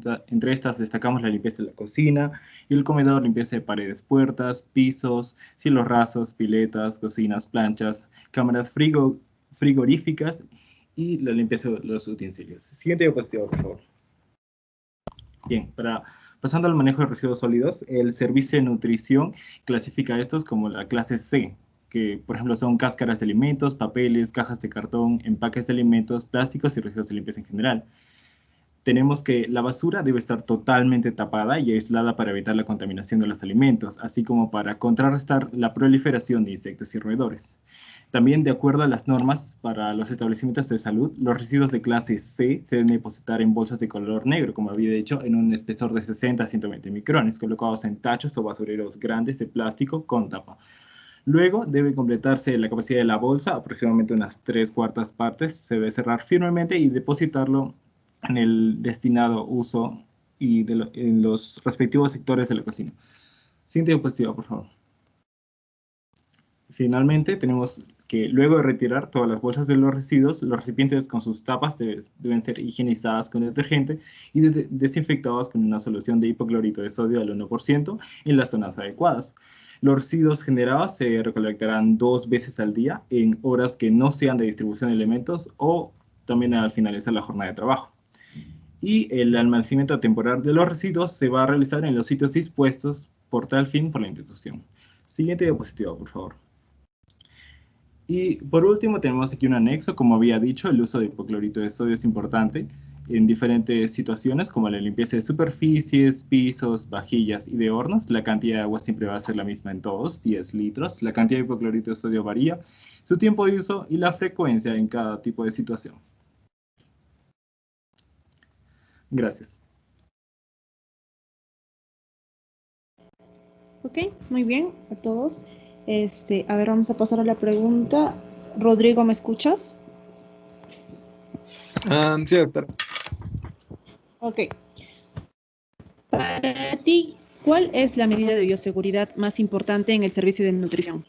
estas destacamos la limpieza de la cocina y el comedor, limpieza de paredes, puertas, pisos, cielos rasos, piletas, cocinas, planchas, cámaras frigoríficas y la limpieza de los utensilios. Siguiente diapositiva, por favor. Bien, pasando al manejo de residuos sólidos, el Servicio de Nutrición clasifica estos como la clase C, que por ejemplo son cáscaras de alimentos, papeles, cajas de cartón, empaques de alimentos, plásticos y residuos de limpieza en general. Tenemos que la basura debe estar totalmente tapada y aislada para evitar la contaminación de los alimentos, así como para contrarrestar la proliferación de insectos y roedores. También, de acuerdo a las normas para los establecimientos de salud, los residuos de clase C se deben depositar en bolsas de color negro, como había dicho, en un espesor de 60 a 120 micrones, colocados en tachos o basureros grandes de plástico con tapa. Luego debe completarse la capacidad de la bolsa, aproximadamente unas 3/4 partes. Se debe cerrar firmemente y depositarlo en el destinado uso y en los respectivos sectores de la cocina. Siguiente diapositiva, por favor. Finalmente, tenemos que luego de retirar todas las bolsas de los residuos, los recipientes con sus tapas deben ser higienizadas con detergente y desinfectados con una solución de hipoclorito de sodio al 1% en las zonas adecuadas. Los residuos generados se recolectarán 2 veces al día en horas que no sean de distribución de alimentos o también al finalizar la jornada de trabajo. Y el almacenamiento temporal de los residuos se va a realizar en los sitios dispuestos por tal fin por la institución. Siguiente diapositiva, por favor. Y por último tenemos aquí un anexo. Como había dicho, el uso de hipoclorito de sodio es importante en diferentes situaciones como la limpieza de superficies, pisos, vajillas y de hornos. La cantidad de agua siempre va a ser la misma en todos, 10 litros. La cantidad de hipoclorito de sodio varía, su tiempo de uso y la frecuencia en cada tipo de situación. Gracias. Ok, muy bien a todos. A ver, vamos a pasar a la pregunta. Rodrigo, ¿me escuchas? Sí, doctor. Ok. Para ti, ¿cuál es la medida de bioseguridad más importante en el servicio de nutrición?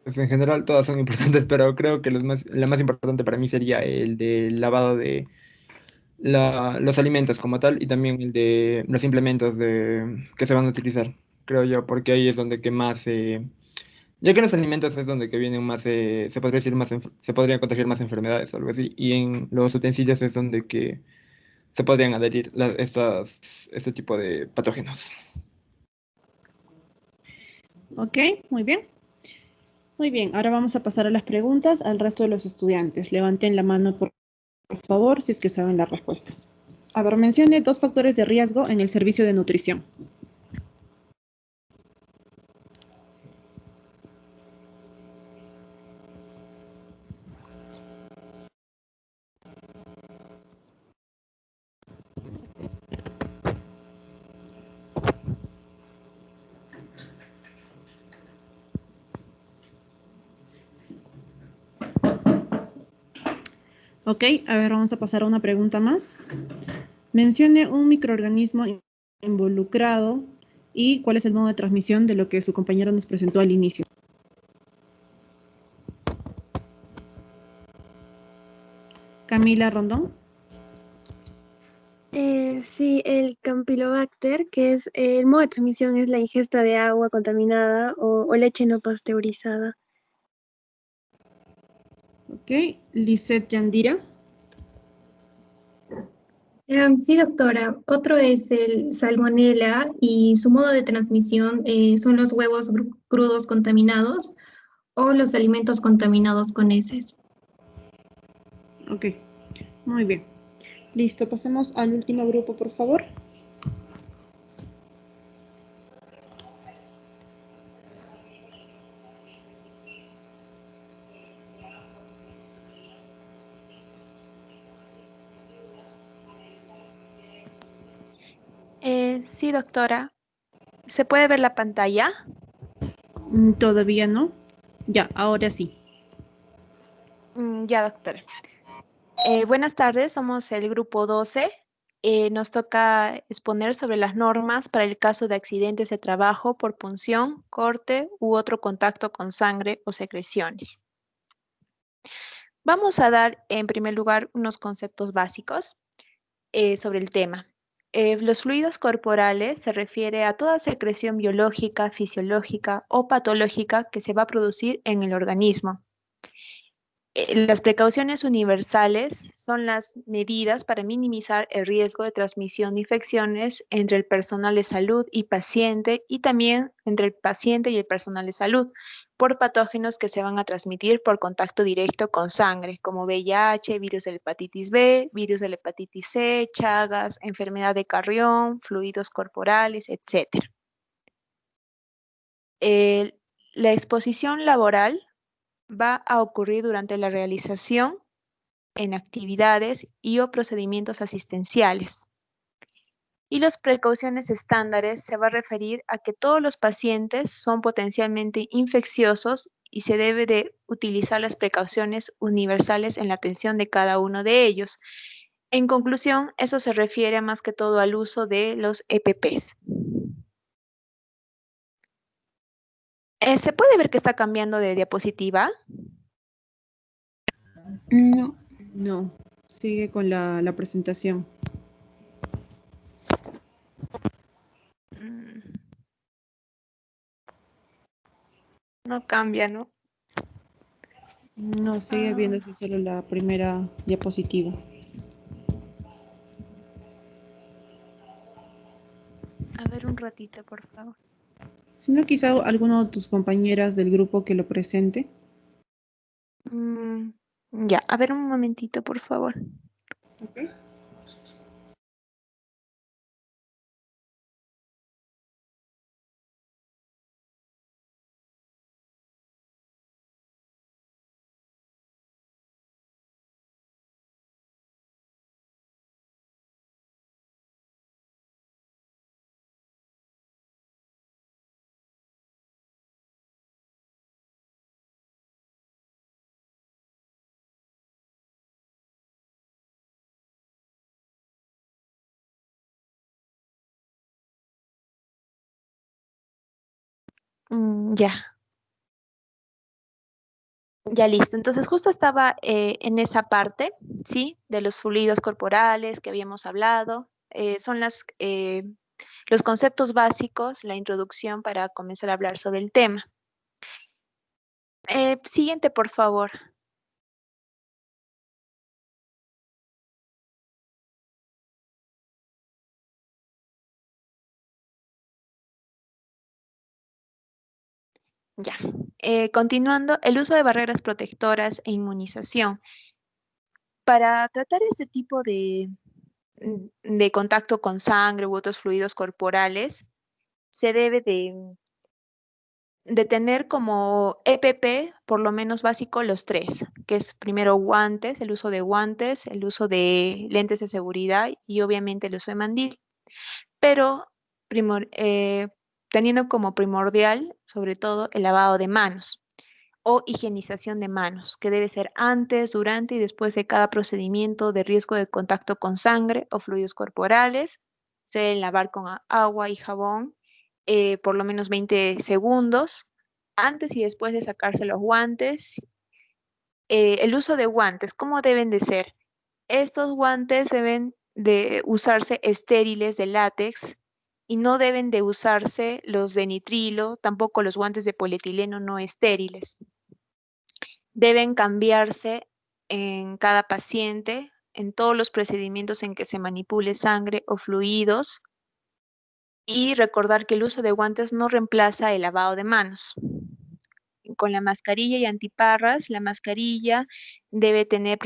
Pues en general todas son importantes, pero creo que la más importante para mí sería el del lavado de los alimentos como tal y también el de los implementos que se van a utilizar, creo yo, porque ahí es donde que más, ya que en los alimentos es donde que vienen más, se podría decir se podrían contagiar más enfermedades o algo así, y en los utensilios es donde que se podrían adherir este tipo de patógenos. Ok, muy bien. Muy bien, ahora vamos a pasar a las preguntas al resto de los estudiantes. Levanten la mano, por favor, si es que saben las respuestas. A ver, mencione 2 factores de riesgo en el servicio de nutrición. Ok, a ver, vamos a pasar a una pregunta más. Mencione un microorganismo involucrado y cuál es el modo de transmisión de lo que su compañero nos presentó al inicio. Camila Rondón. Sí, el Campylobacter, que es el modo de transmisión es la ingesta de agua contaminada o leche no pasteurizada. Ok, Lisette Yandira. Sí, doctora. Otro es el salmonela y su modo de transmisión son los huevos crudos contaminados o los alimentos contaminados con heces. Ok, muy bien. Listo, pasemos al último grupo, por favor. Sí, doctora. ¿Se puede ver la pantalla? Todavía no. Ya, ahora sí. Ya, doctora. Buenas tardes, somos el grupo 12. Nos toca exponer sobre las normas para el caso de accidentes de trabajo por punción, corte u otro contacto con sangre o secreciones. Vamos a dar en primer lugar unos conceptos básicos sobre el tema. Los fluidos corporales se refiere a toda secreción biológica, fisiológica o patológica que se va a producir en el organismo. Las precauciones universales son las medidas para minimizar el riesgo de transmisión de infecciones entre el personal de salud y paciente y también entre el paciente y el personal de salud por patógenos que se van a transmitir por contacto directo con sangre, como VIH, virus de la hepatitis B, virus de la hepatitis C, Chagas, enfermedad de Carrión, fluidos corporales, etc. La exposición laboral va a ocurrir durante la realización en actividades y o procedimientos asistenciales. Y las precauciones estándares se va a referir a que todos los pacientes son potencialmente infecciosos y se debe de utilizar las precauciones universales en la atención de cada uno de ellos. En conclusión, eso se refiere más que todo al uso de los EPPs. ¿Se puede ver que está cambiando de diapositiva? No. No, sigue con la presentación. No cambia, ¿no? No, sigue viéndose solo la primera diapositiva. A ver un ratito, por favor. Si no, quizá alguno de tus compañeras del grupo que lo presente. Ya, a ver un momentito, por favor. Okay. Ya. Ya listo. Entonces justo estaba en esa parte, ¿sí? De los fluidos corporales que habíamos hablado. Son los conceptos básicos, la introducción para comenzar a hablar sobre el tema. Siguiente, por favor. Ya. Continuando, el uso de barreras protectoras e inmunización. Para tratar este tipo de contacto con sangre u otros fluidos corporales, se debe de tener como EPP, por lo menos básico, los tres, que es primero guantes, el uso de guantes, el uso de lentes de seguridad y obviamente el uso de mandil. Pero teniendo como primordial, sobre todo, el lavado de manos o higienización de manos, que debe ser antes, durante y después de cada procedimiento de riesgo de contacto con sangre o fluidos corporales. Se debe lavar con agua y jabón por lo menos 20 segundos, antes y después de sacarse los guantes. El uso de guantes, ¿cómo deben de ser? Estos guantes deben de usarse estériles de látex y no deben de usarse los de nitrilo, tampoco los guantes de polietileno no estériles. Deben cambiarse en cada paciente, en todos los procedimientos en que se manipule sangre o fluidos, y recordar que el uso de guantes no reemplaza el lavado de manos. Con la mascarilla y antiparras, la mascarilla debe tener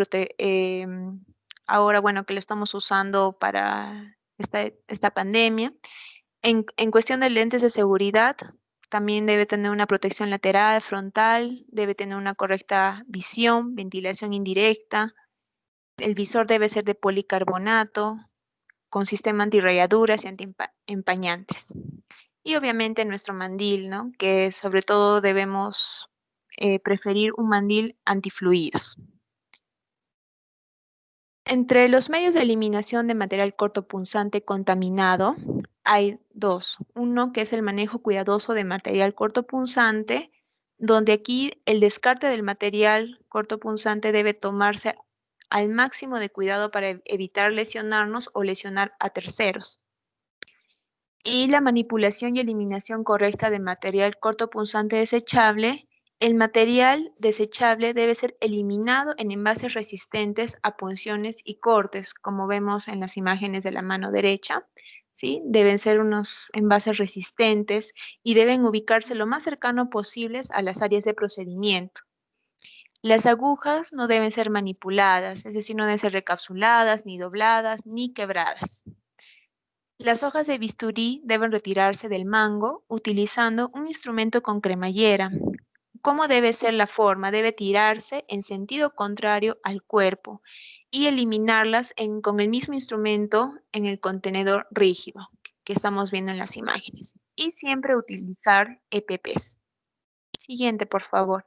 ahora, bueno, que lo estamos usando para esta pandemia. En cuestión de lentes de seguridad, también debe tener una protección lateral, frontal, debe tener una correcta visión, ventilación indirecta. El visor debe ser de policarbonato, con sistema antirrayaduras y antiempañantes. Y obviamente nuestro mandil, ¿no? Que sobre todo debemos preferir un mandil antifluidos. Entre los medios de eliminación de material cortopunzante contaminado hay dos. Uno que es el manejo cuidadoso de material cortopunzante, donde aquí el descarte del material cortopunzante debe tomarse al máximo de cuidado para evitar lesionarnos o lesionar a terceros. Y la manipulación y eliminación correcta de material cortopunzante desechable. El material desechable debe ser eliminado en envases resistentes a punciones y cortes, como vemos en las imágenes de la mano derecha, ¿sí? Deben ser unos envases resistentes y deben ubicarse lo más cercano posibles a las áreas de procedimiento. Las agujas no deben ser manipuladas, es decir, no deben ser recapsuladas, ni dobladas, ni quebradas. Las hojas de bisturí deben retirarse del mango utilizando un instrumento con cremallera. ¿Cómo debe ser la forma? Debe tirarse en sentido contrario al cuerpo y eliminarlas con el mismo instrumento en el contenedor rígido que estamos viendo en las imágenes. Y siempre utilizar EPPs. Siguiente, por favor.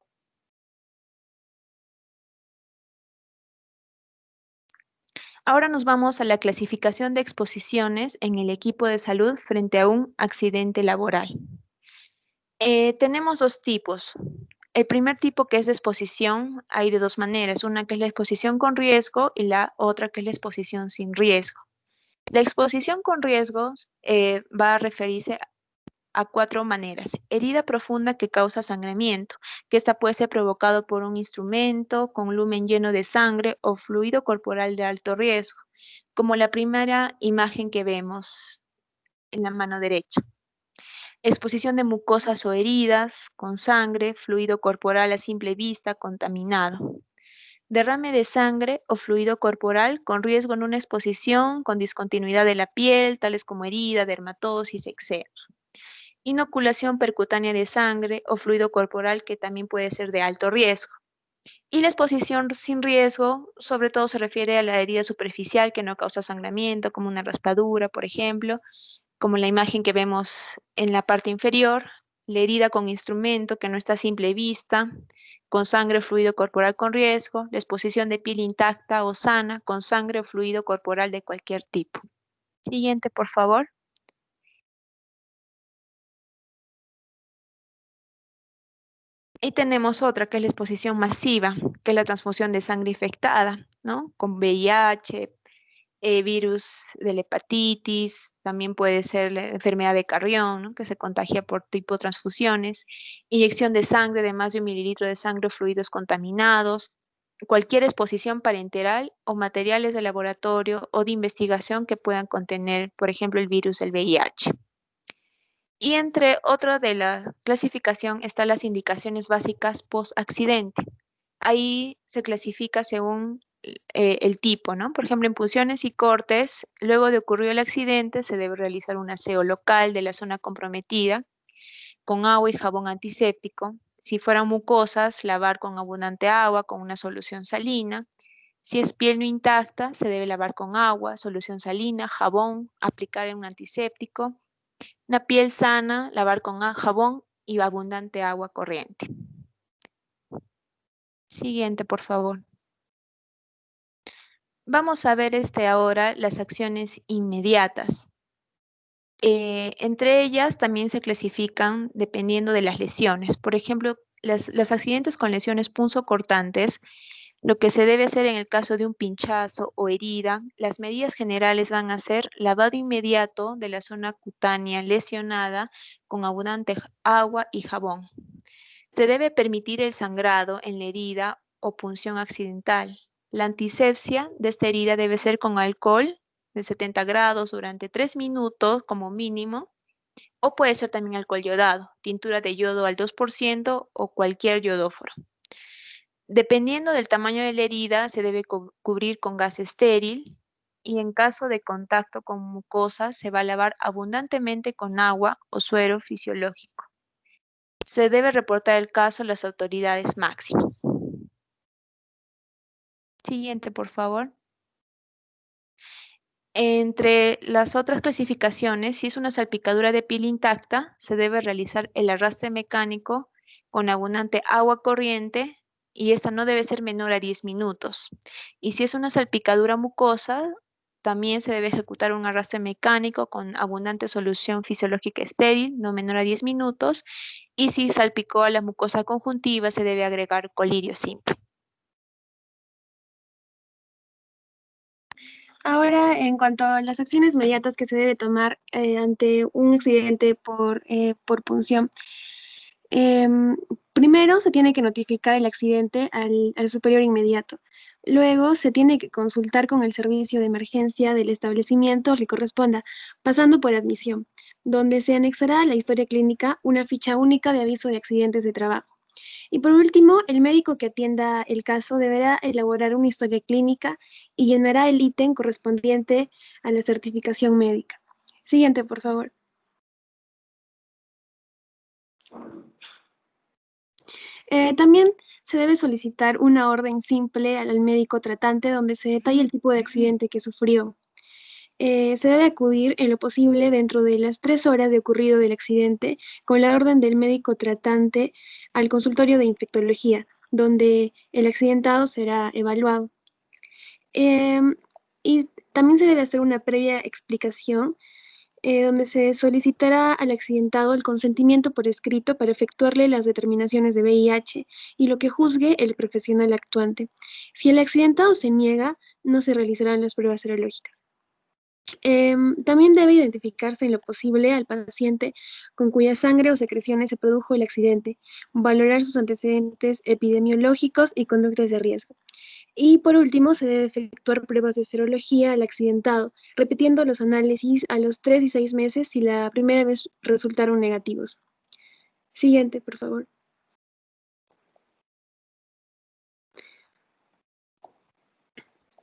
Ahora nos vamos a la clasificación de exposiciones en el equipo de salud frente a un accidente laboral. Tenemos dos tipos. El primer tipo, que es de exposición, hay de dos maneras. Una que es la exposición con riesgo y la otra que es la exposición sin riesgo. La exposición con riesgos va a referirse a 4 maneras. Herida profunda que causa sangramiento, que esta puede ser provocado por un instrumento con lumen lleno de sangre o fluido corporal de alto riesgo, como la primera imagen que vemos en la mano derecha. Exposición de mucosas o heridas con sangre, fluido corporal a simple vista contaminado. Derrame de sangre o fluido corporal con riesgo en una exposición con discontinuidad de la piel, tales como herida, dermatosis, eczema. Inoculación percutánea de sangre o fluido corporal que también puede ser de alto riesgo. Y la exposición sin riesgo, sobre todo se refiere a la herida superficial que no causa sangramiento, como una raspadura, por ejemplo, como la imagen que vemos en la parte inferior, la herida con instrumento que no está a simple vista, con sangre o fluido corporal con riesgo, la exposición de piel intacta o sana, con sangre o fluido corporal de cualquier tipo. Siguiente, por favor. Y tenemos otra que es la exposición masiva, que es la transfusión de sangre infectada, ¿no? Con VIH, virus de la hepatitis, también puede ser la enfermedad de Carrión, ¿no? Que se contagia por tipo de transfusiones, inyección de sangre de más de 1 mililitro de sangre o fluidos contaminados, cualquier exposición parenteral o materiales de laboratorio o de investigación que puedan contener, por ejemplo, el virus del VIH. Y entre otras de la clasificación están las indicaciones básicas post-accidente. Ahí se clasifica según el tipo, ¿no? Por ejemplo, en punciones y cortes, luego de ocurrido el accidente, se debe realizar un aseo local de la zona comprometida con agua y jabón antiséptico. Si fueran mucosas, lavar con abundante agua con una solución salina. Si es piel no intacta, se debe lavar con agua, solución salina, jabón, aplicar en un antiséptico. Una piel sana, lavar con jabón y abundante agua corriente. Siguiente, por favor. Vamos a ver ahora las acciones inmediatas. Entre ellas también se clasifican dependiendo de las lesiones. Por ejemplo, los accidentes con lesiones punzocortantes, lo que se debe hacer en el caso de un pinchazo o herida, las medidas generales van a ser lavado inmediato de la zona cutánea lesionada con abundante agua y jabón. Se debe permitir el sangrado en la herida o punción accidental. La antisepsia de esta herida debe ser con alcohol de 70 grados durante 3 minutos como mínimo, o puede ser también alcohol yodado, tintura de yodo al 2% o cualquier yodóforo. Dependiendo del tamaño de la herida, se debe cubrir con gas estéril y en caso de contacto con mucosas se va a lavar abundantemente con agua o suero fisiológico. Se debe reportar el caso a las autoridades máximas. Siguiente, por favor. Entre las otras clasificaciones, si es una salpicadura de piel intacta, se debe realizar el arrastre mecánico con abundante agua corriente y esta no debe ser menor a 10 minutos. Y si es una salpicadura mucosa, también se debe ejecutar un arrastre mecánico con abundante solución fisiológica estéril, no menor a 10 minutos. Y si salpicó a la mucosa conjuntiva, se debe agregar colirio simple. Ahora, en cuanto a las acciones inmediatas que se debe tomar ante un accidente por punción, primero se tiene que notificar el accidente al superior inmediato. Luego se tiene que consultar con el servicio de emergencia del establecimiento que corresponda, pasando por admisión, donde se anexará a la historia clínica una ficha única de aviso de accidentes de trabajo. Y por último, el médico que atienda el caso deberá elaborar una historia clínica y llenará el ítem correspondiente a la certificación médica. Siguiente, por favor. También se debe solicitar una orden simple al médico tratante donde se detalle el tipo de accidente que sufrió. Se debe acudir en lo posible dentro de las 3 horas de ocurrido del accidente con la orden del médico tratante al consultorio de infectología, donde el accidentado será evaluado. Y también se debe hacer una previa explicación donde se solicitará al accidentado el consentimiento por escrito para efectuarle las determinaciones de VIH y lo que juzgue el profesional actuante. Si el accidentado se niega, no se realizarán las pruebas serológicas. También debe identificarse en lo posible al paciente con cuya sangre o secreciones se produjo el accidente, valorar sus antecedentes epidemiológicos y conductas de riesgo. Y por último, se debe efectuar pruebas de serología al accidentado, repitiendo los análisis a los 3 y 6 meses si la primera vez resultaron negativos. Siguiente, por favor.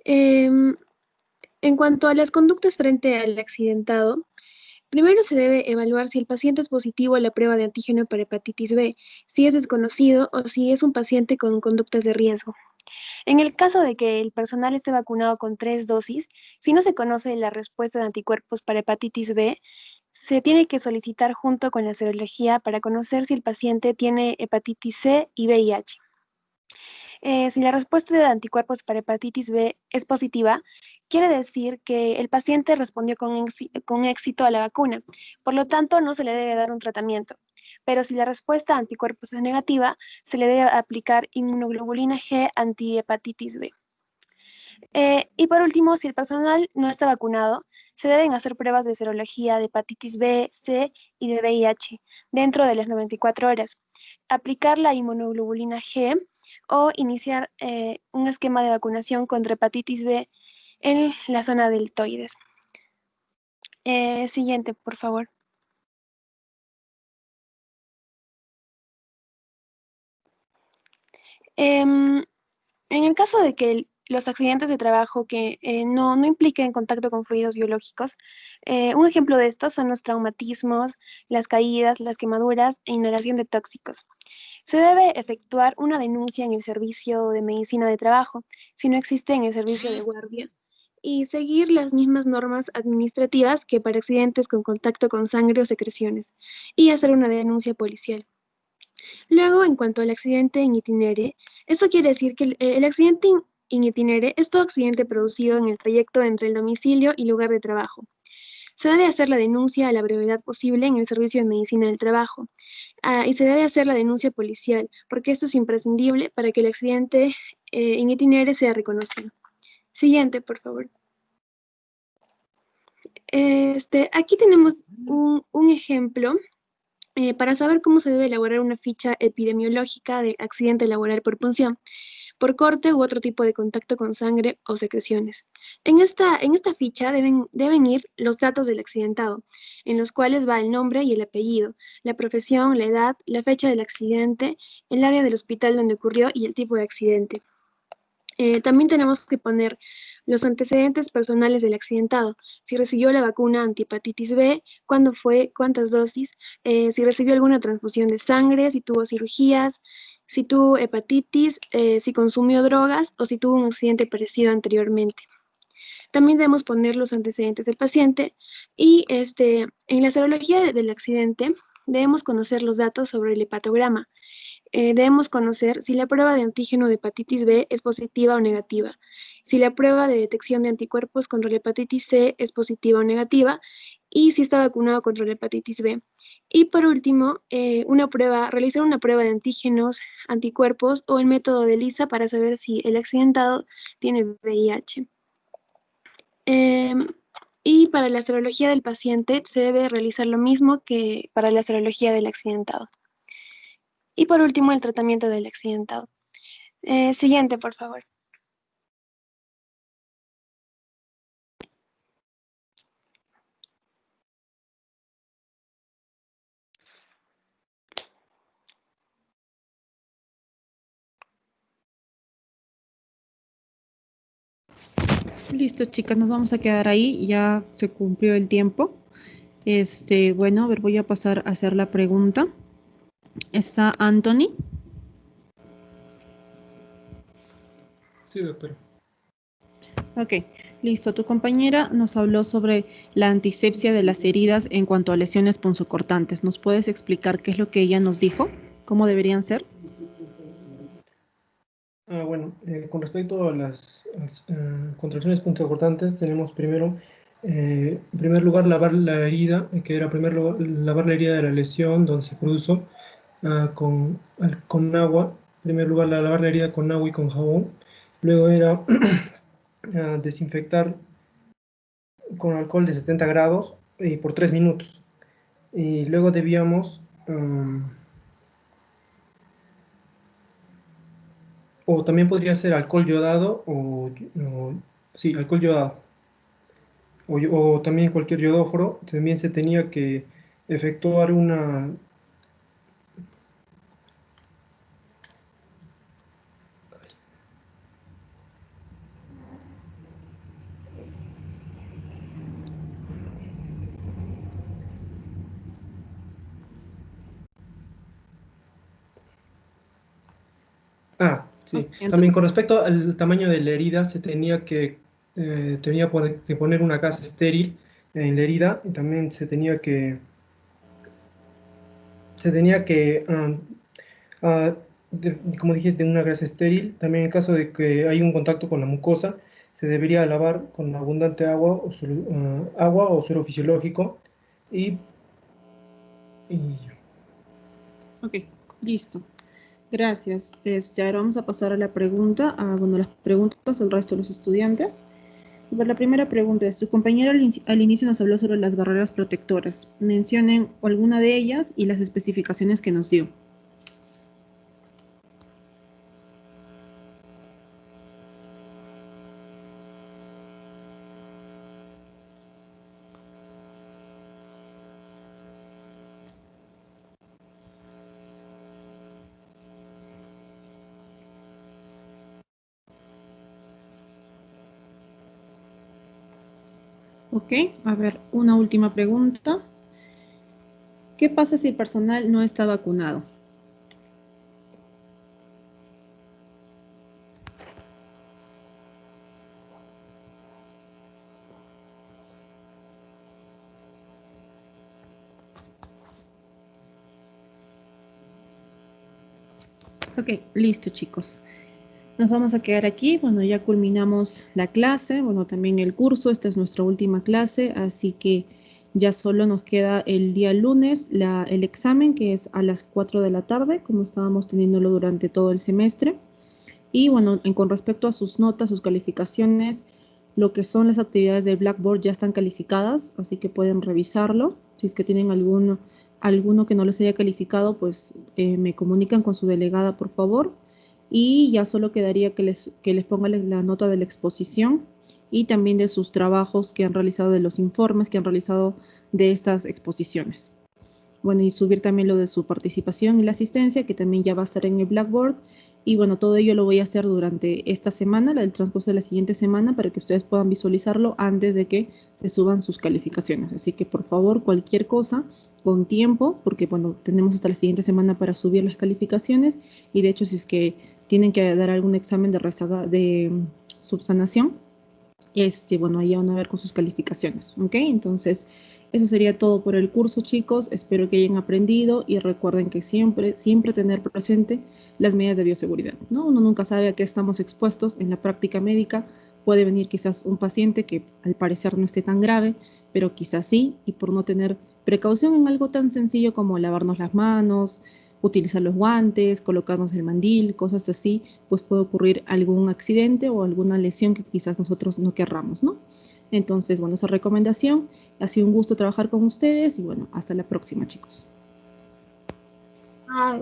En cuanto a las conductas frente al accidentado, primero se debe evaluar si el paciente es positivo a la prueba de antígeno para hepatitis B, si es desconocido o si es un paciente con conductas de riesgo. En el caso de que el personal esté vacunado con 3 dosis, si no se conoce la respuesta de anticuerpos para hepatitis B, se tiene que solicitar junto con la serología para conocer si el paciente tiene hepatitis C y VIH. Si la respuesta de anticuerpos para hepatitis B es positiva, quiere decir que el paciente respondió con éxito a la vacuna, por lo tanto no se le debe dar un tratamiento. Pero si la respuesta a anticuerpos es negativa, se le debe aplicar inmunoglobulina G antihepatitis B. Y por último, si el personal no está vacunado, se deben hacer pruebas de serología de hepatitis B, C y de VIH dentro de las 94 horas, aplicar la inmunoglobulina G o iniciar un esquema de vacunación contra hepatitis B en la zona deltoides. Siguiente, por favor. Em, en el caso de que los accidentes de trabajo que no impliquen contacto con fluidos biológicos, un ejemplo de estos son los traumatismos, las caídas, las quemaduras e inhalación de tóxicos. Se debe efectuar una denuncia en el servicio de medicina de trabajo, si no existe en el servicio de guardia, y seguir las mismas normas administrativas que para accidentes con contacto con sangre o secreciones, y hacer una denuncia policial. Luego, en cuanto al accidente in itinere, eso quiere decir que el accidente in itinere es todo accidente producido en el trayecto entre el domicilio y lugar de trabajo. Se debe hacer la denuncia a la brevedad posible en el servicio de medicina del trabajo. Y se debe hacer la denuncia policial, porque esto es imprescindible para que el accidente in itinere sea reconocido. Siguiente, por favor. Aquí tenemos un ejemplo para saber cómo se debe elaborar una ficha epidemiológica de accidente laboral por punción, por corte u otro tipo de contacto con sangre o secreciones. En esta ficha deben ir los datos del accidentado, en los cuales va el nombre y el apellido, la profesión, la edad, la fecha del accidente, el área del hospital donde ocurrió y el tipo de accidente. También tenemos que poner los antecedentes personales del accidentado, si recibió la vacuna antihepatitis B, cuándo fue, cuántas dosis, si recibió alguna transfusión de sangre, si tuvo cirugías, si tuvo hepatitis, si consumió drogas o si tuvo un accidente parecido anteriormente. También debemos poner los antecedentes del paciente y en la serología del accidente debemos conocer los datos sobre el hepatograma. Debemos conocer si la prueba de antígeno de hepatitis B es positiva o negativa, si la prueba de detección de anticuerpos contra la hepatitis C es positiva o negativa y si está vacunado contra la hepatitis B. Y por último, realizar una prueba de antígenos, anticuerpos o el método de ELISA para saber si el accidentado tiene VIH. Y para la serología del paciente se debe realizar lo mismo que para la serología del accidentado. Y por último, el tratamiento del accidentado. Siguiente, por favor. Listo, chicas, nos vamos a quedar ahí. Ya se cumplió el tiempo. Bueno, a ver, voy a pasar a hacer la pregunta. ¿Está Anthony? Sí, doctora. Ok, listo. Tu compañera nos habló sobre la antisepsia de las heridas en cuanto a lesiones punzocortantes. ¿Nos puedes explicar qué es lo que ella nos dijo? ¿Cómo deberían ser? Bueno, con respecto a las contracciones punzocortantes, tenemos primero, en primer lugar, lavar la herida, que era primero lavar la herida de la lesión donde se produjo con agua. En primer lugar, lavar la herida con agua y con jabón. Luego era desinfectar con alcohol de 70 grados y por 3 minutos. Y luego debíamos... o también podría ser alcohol yodado sí, alcohol yodado. O también cualquier yodóforo. También se tenía que efectuar una... Sí. También con respecto al tamaño de la herida, se tenía que poner una gasa estéril en la herida y también como dije, de una gasa estéril. También en caso de que hay un contacto con la mucosa, se debería lavar con abundante agua o suero fisiológico y Ok, listo. Gracias. Ahora vamos a pasar a la pregunta, las preguntas al resto de los estudiantes. La primera pregunta es, tu compañero al inicio nos habló sobre las barreras protectoras. Mencionen alguna de ellas y las especificaciones que nos dio. Ok, a ver, una última pregunta. ¿Qué pasa si el personal no está vacunado? Ok, listo chicos. Nos vamos a quedar aquí. Bueno, ya culminamos la clase, bueno, también el curso. Esta es nuestra última clase, así que ya solo nos queda el día lunes el examen, que es a las 4 de la tarde, como estábamos teniéndolo durante todo el semestre. Y bueno, con respecto a sus notas, sus calificaciones, lo que son las actividades de Blackboard ya están calificadas, así que pueden revisarlo. Si es que tienen alguno que no les haya calificado, pues me comunican con su delegada, por favor. Y ya solo quedaría que les ponga la nota de la exposición y también de sus trabajos que han realizado, de los informes que han realizado de estas exposiciones. Bueno, y subir también lo de su participación y la asistencia, que también ya va a estar en el Blackboard. Y bueno, todo ello lo voy a hacer durante esta semana, el transcurso de la siguiente semana, para que ustedes puedan visualizarlo antes de que se suban sus calificaciones. Así que por favor, cualquier cosa con tiempo, porque bueno, tenemos hasta la siguiente semana para subir las calificaciones. Y de hecho, si es que tienen que dar algún examen de subsanación, bueno, ahí van a ver con sus calificaciones, ¿ok? Entonces, eso sería todo por el curso, chicos. Espero que hayan aprendido y recuerden que siempre tener presente las medidas de bioseguridad, ¿no? Uno nunca sabe a qué estamos expuestos en la práctica médica. Puede venir quizás un paciente que al parecer no esté tan grave, pero quizás sí, y por no tener precaución en algo tan sencillo como lavarnos las manos, utilizar los guantes, colocarnos el mandil, cosas así, pues puede ocurrir algún accidente o alguna lesión que quizás nosotros no querramos, ¿no? Entonces, bueno, esa recomendación. Ha sido un gusto trabajar con ustedes y bueno, hasta la próxima, chicos.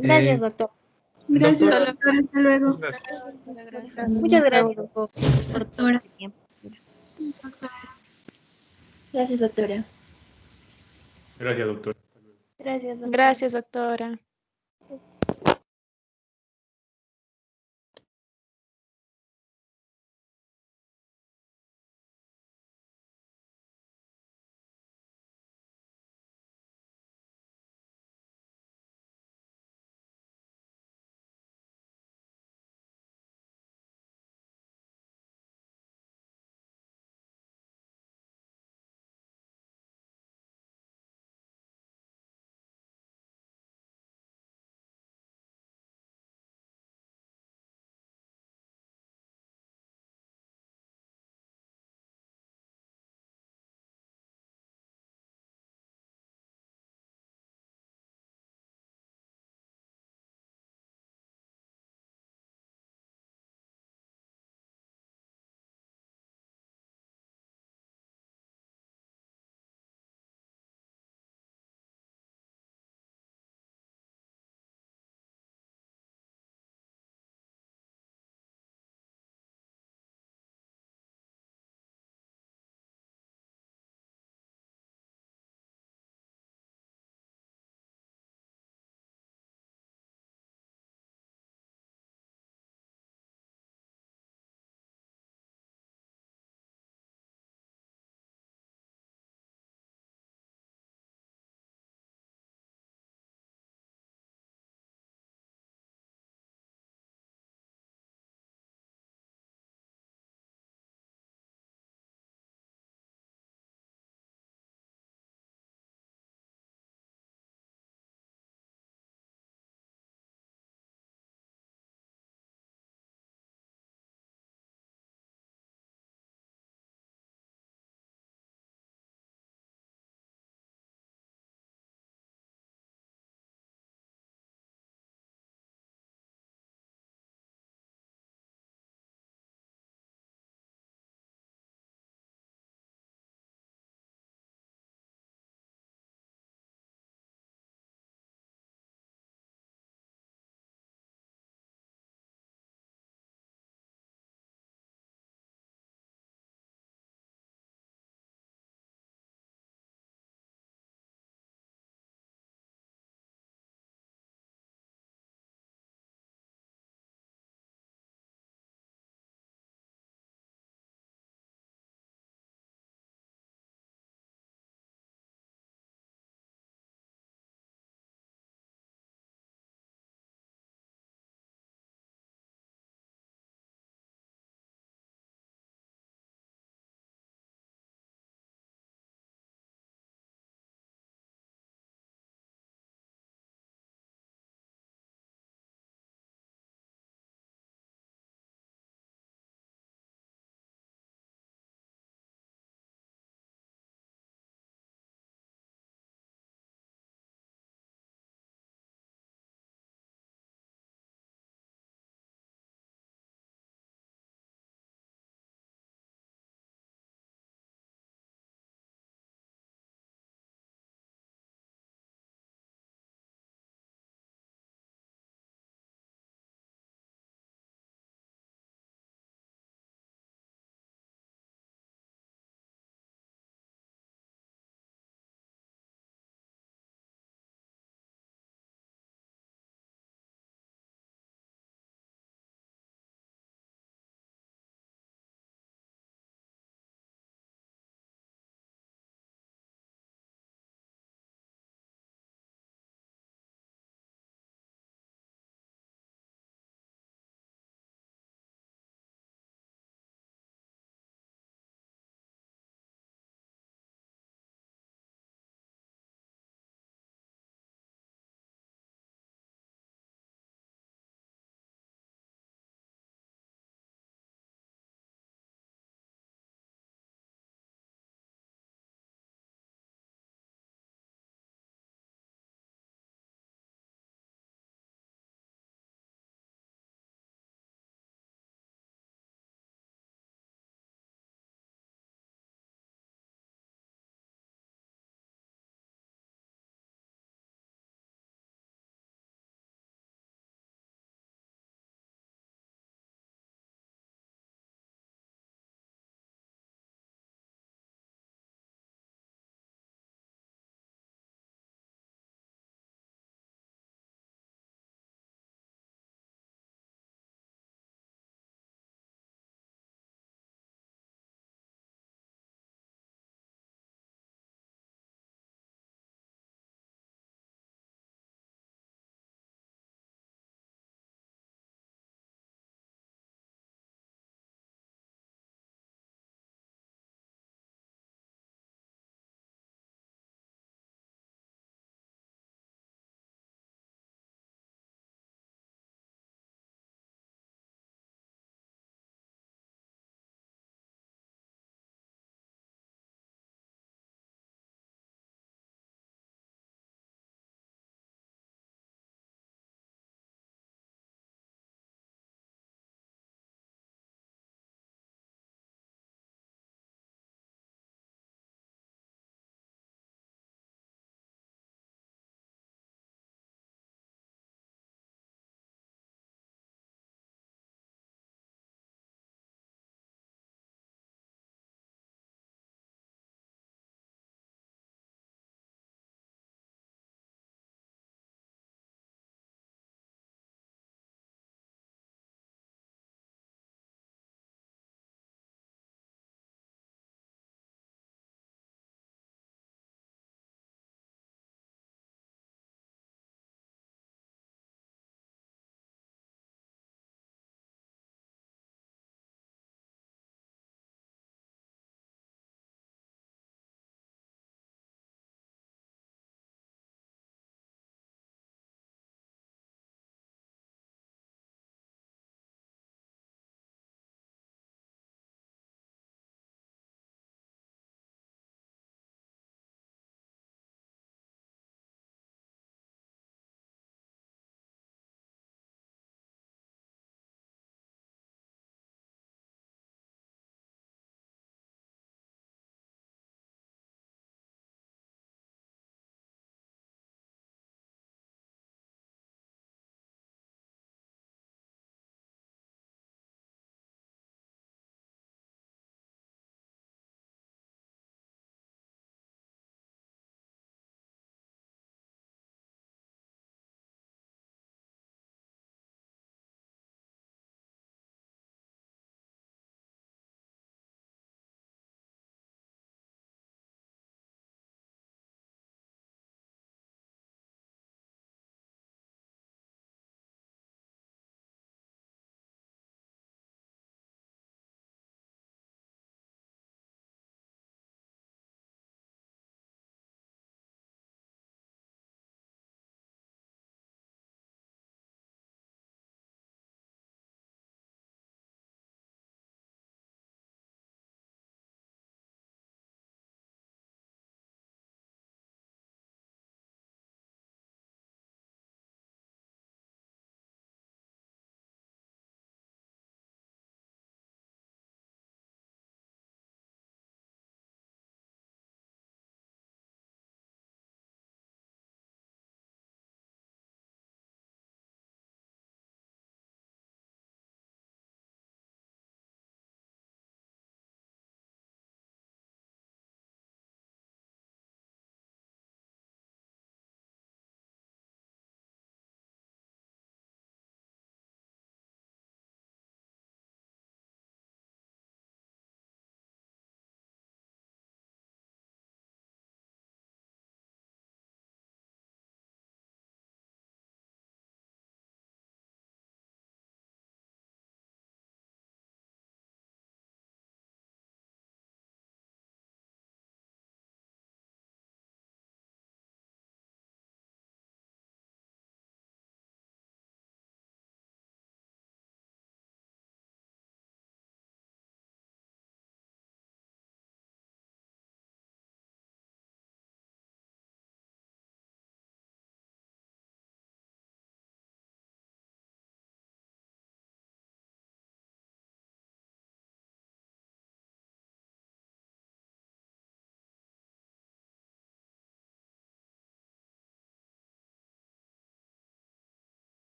Gracias, doctor. Gracias, Doctora, doctor. Hasta luego. Muchas gracias por todo Doctora. este tiempo. Gracias, doctora. gracias, doctor. Gracias, doctor. Gracias, doctora.